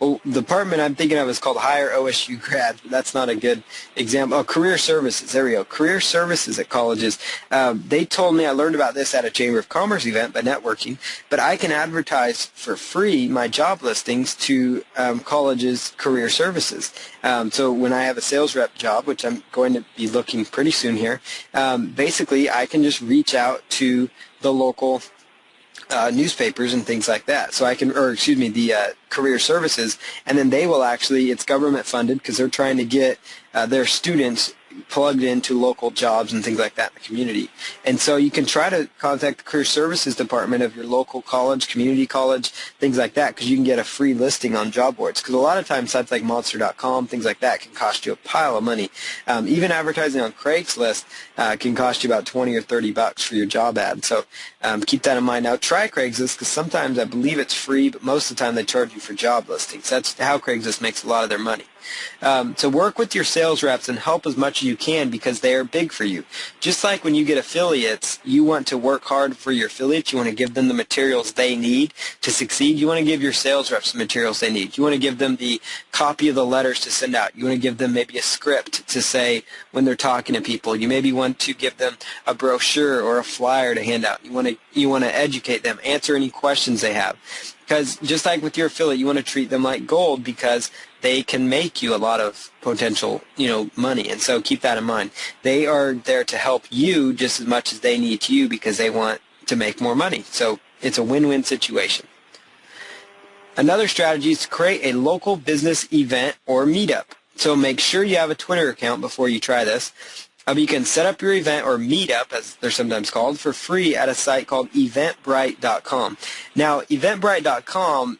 the department I'm thinking of is called Hire OSU Grads, but that's not a good example. Oh, career services. There we go. Career services at colleges. They told me, I learned about this at a Chamber of Commerce event by networking, but I can advertise for free my job listings to colleges' career services. So when I have a sales rep job, which I'm going to be looking pretty soon here, basically I can just reach out to the local newspapers and things like that. So the career services, and then they will actually, it's government funded because they're trying to get their students plugged into local jobs and things like that in the community. And so you can try to contact the career services department of your local college, community college, things like that, because you can get a free listing on job boards. Because a lot of times sites like Monster.com, things like that, can cost you a pile of money. Even advertising on Craigslist can cost you about 20 or 30 bucks for your job ad. So keep that in mind. Now try Craigslist because sometimes I believe it's free, but most of the time they charge you for job listings. That's how Craigslist makes a lot of their money. So work with your sales reps and help as much as you can because they are big for you. Just like when you get affiliates, you want to work hard for your affiliates. You want to give them the materials they need to succeed. You want to give your sales reps the materials they need. You want to give them the copy of the letters to send out. You want to give them maybe a script to say when they're talking to people. You maybe want to give them a brochure or a flyer to hand out. You want to educate them, answer any questions they have. Because just like with your affiliate, you want to treat them like gold because they can make you a lot of potential, money. And so keep that in mind. They are there to help you just as much as they need you because they want to make more money. So it's a win-win situation. Another strategy is to create a local business event or meetup. So make sure you have a Twitter account before you try this. You can set up your event or meetup, as they're sometimes called, for free at a site called Eventbrite.com. Now, Eventbrite.com,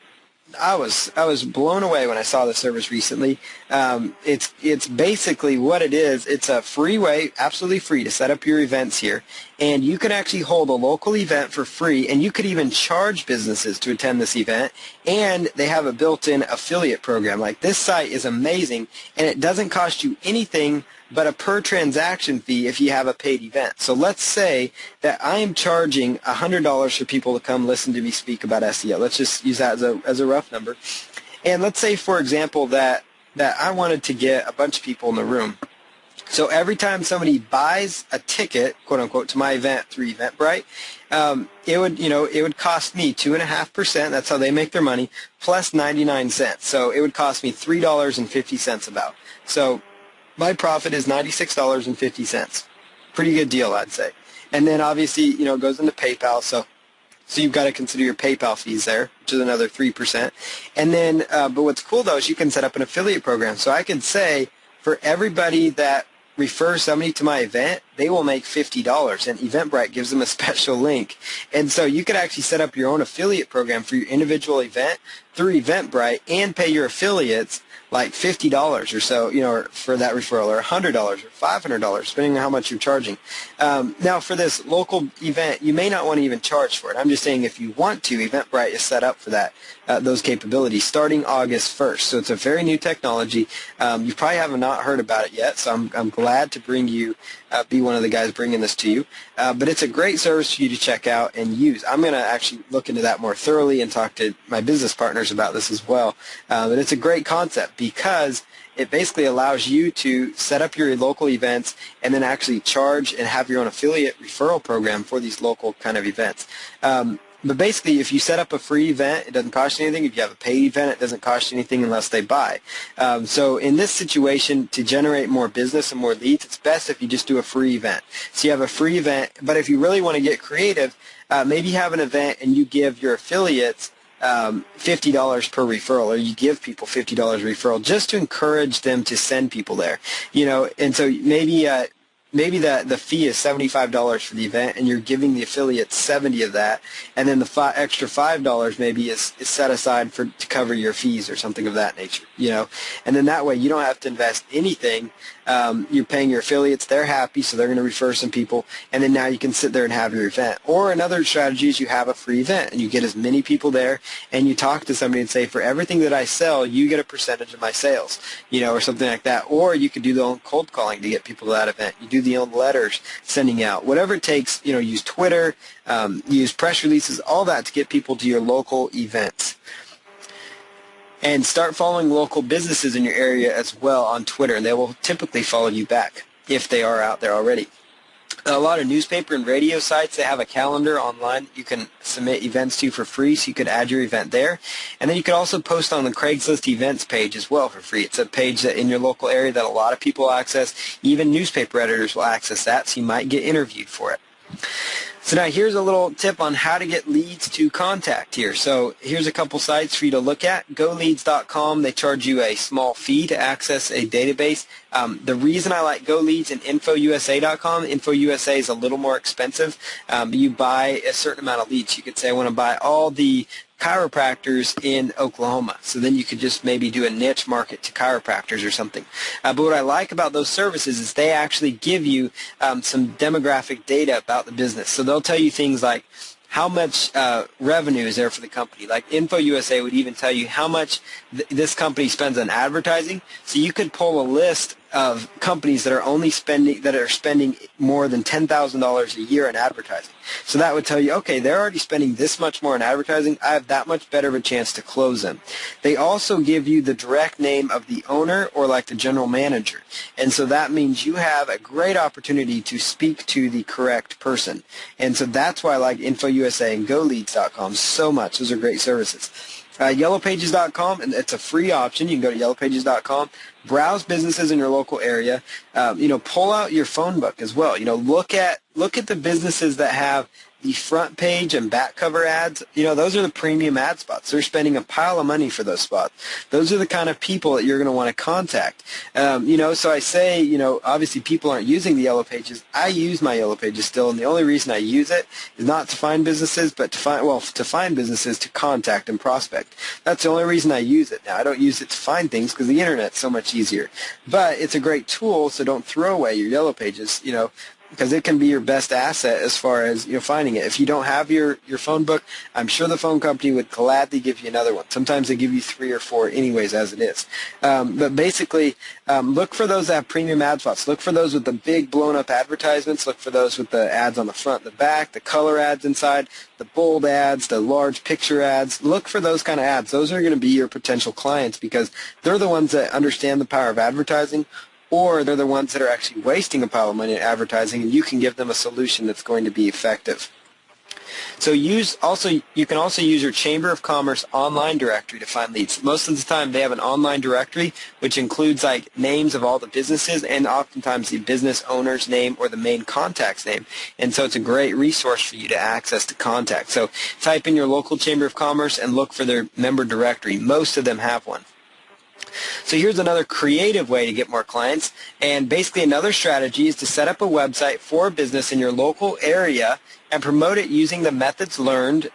I was blown away when I saw the service recently. It's basically what it is. It's a free way, absolutely free, to set up your events here. And you can actually hold a local event for free, and you could even charge businesses to attend this event. And they have a built-in affiliate program. Like, this site is amazing, and it doesn't cost you anything but a per transaction fee if you have a paid event. So let's say that I am charging $100 for people to come listen to me speak about SEO. Let's just use that as a rough number. And let's say, for example, that I wanted to get a bunch of people in the room. So every time somebody buys a ticket, quote unquote, to my event through Eventbrite, it would cost me 2.5%. That's how they make their money, plus 99 cents. So it would cost me $3.50 about. So my profit is $96.50. Pretty good deal, I'd say. And then obviously, it goes into PayPal. So So you've got to consider your PayPal fees there, which is another 3%. And then, but what's cool though is you can set up an affiliate program. So I could say for everybody that refers somebody to my event, they will make $50, and Eventbrite gives them a special link. And so you could actually set up your own affiliate program for your individual event through Eventbrite and pay your affiliates like $50 or so, for that referral, or $100 or $500, depending on how much you're charging. Now, for this local event, you may not want to even charge for it. I'm just saying if you want to, Eventbrite is set up for that, those capabilities, starting August 1st. So it's a very new technology. You probably have not heard about it yet, so I'm glad to be one of the guys bringing this to you. But it's a great service for you to check out and use. I'm going to actually look into that more thoroughly and talk to my business partners about this as well. But it's a great concept because it basically allows you to set up your local events and then actually charge and have your own affiliate referral program for these local kind of events. But basically, if you set up a free event, it doesn't cost you anything. If you have a paid event, it doesn't cost you anything unless they buy. So in this situation, to generate more business and more leads, it's best if you just do a free event. So you have a free event, but if you really want to get creative, maybe you have an event and you give your affiliates $50 per referral, or you give people $50 referral just to encourage them to send people there. And so maybe the fee is $75 for the event, and you're giving the affiliate 70 of that, and then the extra $5 maybe is set aside to cover your fees or something of that nature. And then that way you don't have to invest anything. You're paying your affiliates, they're happy, so they're going to refer some people, and then now you can sit there and have your event. Or another strategy is you have a free event, and you get as many people there, and you talk to somebody and say, for everything that I sell, you get a percentage of my sales, or something like that. Or you could do the own cold calling to get people to that event. You do the own letters sending out, whatever it takes, use Twitter, use press releases, all that to get people to your local events. And start following local businesses in your area as well on Twitter, and they will typically follow you back if they are out there already. A lot of newspaper and radio sites, they have a calendar online you can submit events to for free, so you could add your event there. And then you could also post on the Craigslist events page as well for free. It's a page that in your local area that a lot of people access. Even newspaper editors will access that, so you might get interviewed for it. So now here's a little tip on how to get leads to contact here. So here's a couple sites for you to look at. GoLeads.com, they charge you a small fee to access a database. The reason I like GoLeads and InfoUSA.com, InfoUSA is a little more expensive, but you buy a certain amount of leads. You could say I want to buy all the chiropractors in Oklahoma. So then you could just maybe do a niche market to chiropractors or something. But what I like about those services is they actually give you some demographic data about the business. So they'll tell you things like how much revenue is there for the company. Like InfoUSA would even tell you how much this company spends on advertising. So you could pull a list of companies that are spending more than $10,000 a year in advertising. So that would tell you, okay, they're already spending this much more in advertising. I have that much better of a chance to close them. They also give you the direct name of the owner or like the general manager. And so that means you have a great opportunity to speak to the correct person. And so that's why I like InfoUSA and GoLeads.com so much. Those are great services. YellowPages.com, and it's a free option. You can go to YellowPages.com, browse businesses in your local area. Pull out your phone book as well. Look at the businesses that have the front page and back cover ads. Those are the premium ad spots. They're spending a pile of money for those spots. Those are the kind of people that you're going to want to contact. So I say, obviously people aren't using the Yellow Pages. I use my Yellow Pages still, and the only reason I use it is not to find businesses, but to find businesses to contact and prospect. That's the only reason I use it. Now, I don't use it to find things because the internet's so much easier. But it's a great tool, so don't throw away your Yellow Pages, because it can be your best asset as far as finding it. If you don't have your phone book, I'm sure the phone company would gladly give you another one. Sometimes they give you 3 or 4 anyways as it is. But basically, look for those that have premium ad spots. Look for those with the big blown up advertisements. Look for those with the ads on the front, the back, the color ads inside, the bold ads, the large picture ads. Look for those kind of ads. Those are going to be your potential clients because they're the ones that understand the power of advertising, or they're the ones that are actually wasting a pile of money in advertising, and you can give them a solution that's going to be effective. So you can also use your Chamber of Commerce online directory to find leads. Most of the time they have an online directory which includes like names of all the businesses and oftentimes the business owner's name or the main contact's name. And so it's a great resource for you to access to contact. So type in your local Chamber of Commerce and look for their member directory. Most of them have one. So here's another creative way to get more clients, and basically another strategy is to set up a website for a business in your local area and promote it using the methods learned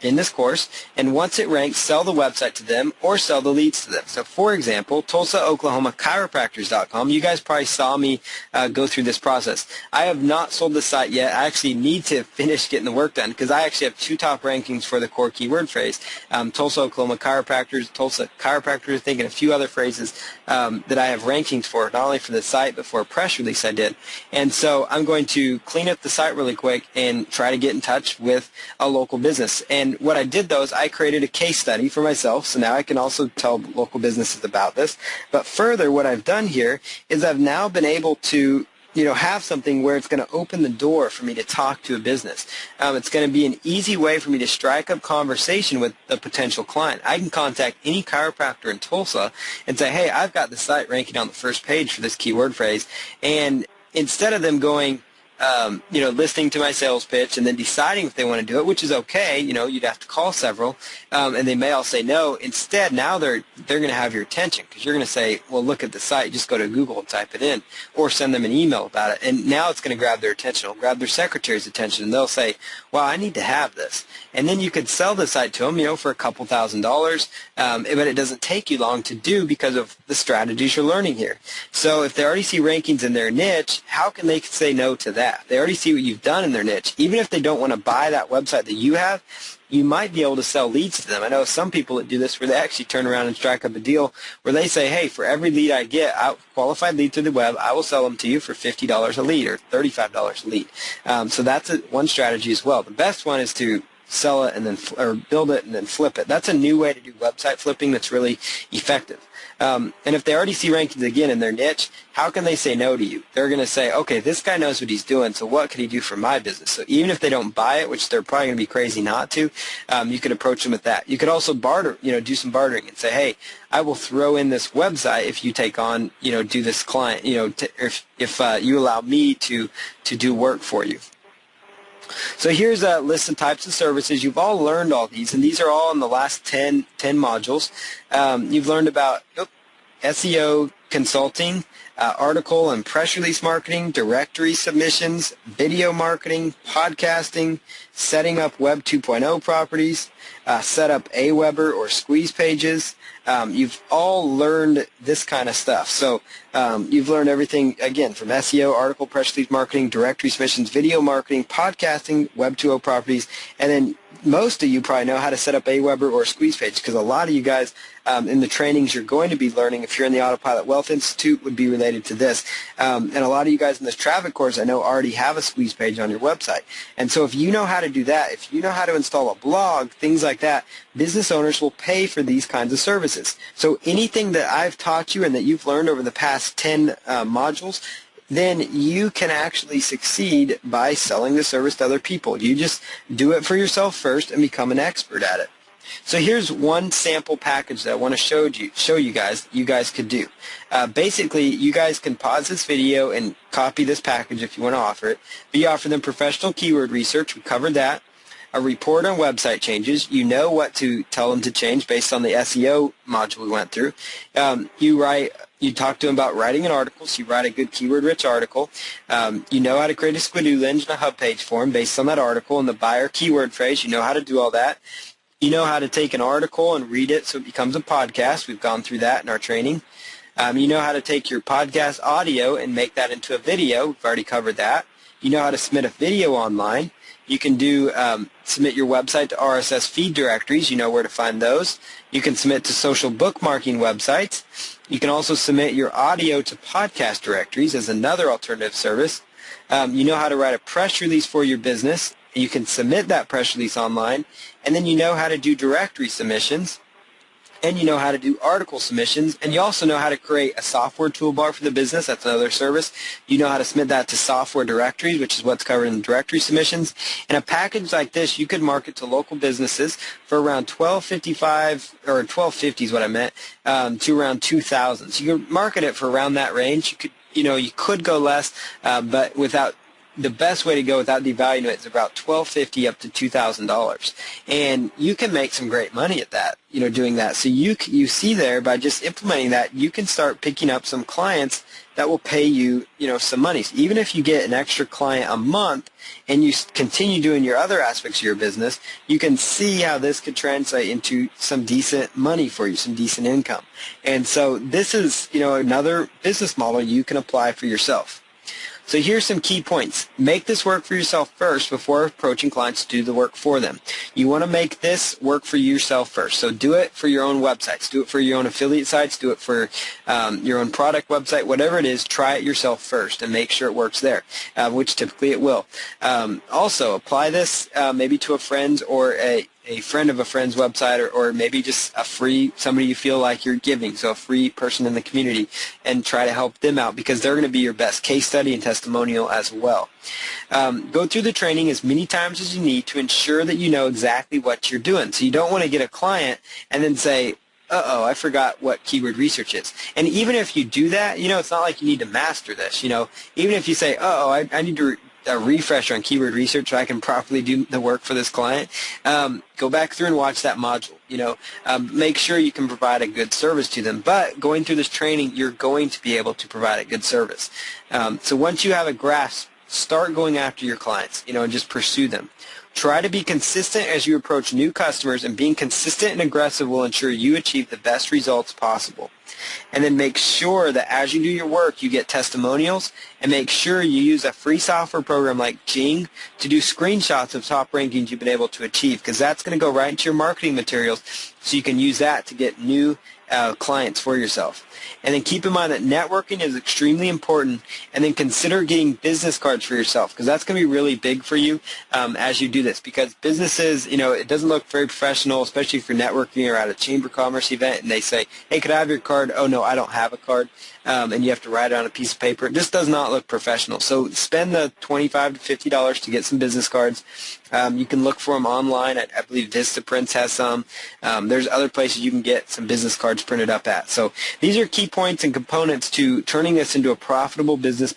in this course, and once it ranks, sell the website to them or sell the leads to them. So for example, Tulsa, Oklahoma chiropractors.com, you guys probably saw me go through this process. I have not sold the site yet. I actually need to finish getting the work done because I actually have 2 top rankings for the core keyword phrase. Tulsa, Oklahoma chiropractors, Tulsa chiropractors, I think, and a few other phrases that I have rankings for, not only for the site but for a press release I did. And so I'm going to clean up the site really quick and try to get in touch with a local business. And what I did, though, is I created a case study for myself, so now I can also tell local businesses about this. But further, what I've done here is I've now been able to have something where it's going to open the door for me to talk to a business. It's going to be an easy way for me to strike up conversation with a potential client. I can contact any chiropractor in Tulsa and say, hey, I've got the site ranking on the first page for this keyword phrase, and instead of them going, listening to my sales pitch and then deciding if they want to do it, which is okay. You'd have to call several, and they may all say no. Instead, now they're going to have your attention because you're going to say, well, look at the site. Just go to Google and type it in, or send them an email about it. And now it's going to grab their attention. It'll grab their secretary's attention, and they'll say, wow, I need to have this. And then you could sell the site to them, for a couple $1,000s, but it doesn't take you long to do because of the strategies you're learning here. So if they already see rankings in their niche, how can they say no to that? They already see what you've done in their niche. Even if they don't want to buy that website that you have, you might be able to sell leads to them. I know some people that do this where they actually turn around and strike up a deal where they say, hey, for every lead I get, qualified lead through the web, I will sell them to you for $50 a lead or $35 a lead. So that's one strategy as well. The best one is to sell it and then or build it and then flip it. That's a new way to do website flipping that's really effective. And if they already see rankings again in their niche, how can they say no to you? They're going to say, okay, this guy knows what he's doing, so what could he do for my business? So even if they don't buy it, which they're probably going to be crazy not to, you could approach them with that. You could also barter, do some bartering and say, hey, I will throw in this website if you take on, do this client, if you allow me to do work for you. So here's a list of types of services. You've all learned all these, and these are all in the last 10 modules. You've learned about SEO consulting, article and press release marketing, directory submissions, video marketing, podcasting, setting up Web 2.0 properties, set up Aweber or squeeze pages. You've all learned this kind of stuff. So you've learned everything, again, from SEO, article, press release marketing, directory submissions, video marketing, podcasting, Web 2.0 properties, and then most of you probably know how to set up Aweber or squeeze page because a lot of you guys in the trainings you're going to be learning, if you're in the Autopilot Wealth Institute, would be related to this. And a lot of you guys in this traffic course I know already have a squeeze page on your website. And so if you know how to do that, if you know how to install a blog, things like that, business owners will pay for these kinds of services. So anything that I've taught you and that you've learned over the past 10 modules, then you can actually succeed by selling the service to other people. You just do it for yourself first and become an expert at it. So here's one sample package that I want to show you guys could do. Basically, you guys can pause this video and copy this package if you want to offer it. But you offer them professional keyword research. We covered that. A report on website changes. You know what to tell them to change based on the SEO module we went through. You talk to them about writing an article, so you write a good keyword-rich article. You know how to create a Squidoo engine, a hub page form based on that article and the buyer keyword phrase. You know how to do all that. You know how to take an article and read it so it becomes a podcast. We've gone through that in our training. You know how to take your podcast audio and make that into a video. We've already covered that. You know how to submit a video online. You can submit your website to RSS feed directories. You know where to find those. You can submit to social bookmarking websites. You can also submit your audio to podcast directories as another alternative service. You know how to write a press release for your business. You can submit that press release online. And then you know how to do directory submissions. and you know how to do article submissions, and you also know how to create a software toolbar for the business. That's another service. You know how to submit that to software directories, which is what's covered in the directory submissions. And a package like this, you could market to local businesses for around $12.55, or $12.50 is what I meant, to around $2,000. So you could market it for around that range. You could go less, but the best way to go without devaluing it is about $12.50 up to $2,000, and you can make some great money at that. Doing that. So you see there, by just implementing that, you can start picking up some clients that will pay you, some money. So even if you get an extra client a month and you continue doing your other aspects of your business, you can see how this could translate into some decent money for you, some decent income. And so this is, another business model you can apply for yourself. So here's some key points. Make this work for yourself first before approaching clients to do the work for them. You want to make this work for yourself first. So do it for your own websites. Do it for your own affiliate sites. Do it for your own product website. Whatever it is, try it yourself first and make sure it works there, which typically it will. Also, apply this maybe to a friend or a friend of a friend's website, or maybe just somebody you feel like you're giving, so a free person in the community, and try to help them out, because they're going to be your best case study and testimonial as well. Go through the training as many times as you need to ensure that you know exactly what you're doing. So you don't want to get a client and then say, uh-oh, I forgot what keyword research is. And even if you do that, it's not like you need to master this. Even if you say, uh-oh, I need to a refresher on keyword research so I can properly do the work for this client, go back through and watch that module. Make sure you can provide a good service to them. But going through this training, you're going to be able to provide a good service. So once you have a grasp, start going after your clients, and just pursue them. Try to be consistent as you approach new customers, and being consistent and aggressive will ensure you achieve the best results possible. And then make sure that as you do your work, you get testimonials, and make sure you use a free software program like Jing to do screenshots of top rankings you've been able to achieve, because that's going to go right into your marketing materials, so you can use that to get new clients for yourself. And then keep in mind that networking is extremely important, and then consider getting business cards for yourself, because that's going to be really big for you as you do this, because businesses, it doesn't look very professional, especially if you're networking or at a Chamber of Commerce event and they say, hey, could I have your card? Oh, no, I don't have a card. And you have to write it on a piece of paper. It just does not look professional. So spend the $25 to $50 to get some business cards. You can look for them online. I believe Vistaprint has some. There's other places you can get some business cards printed up at. So these are key points and components to turning this into a profitable business.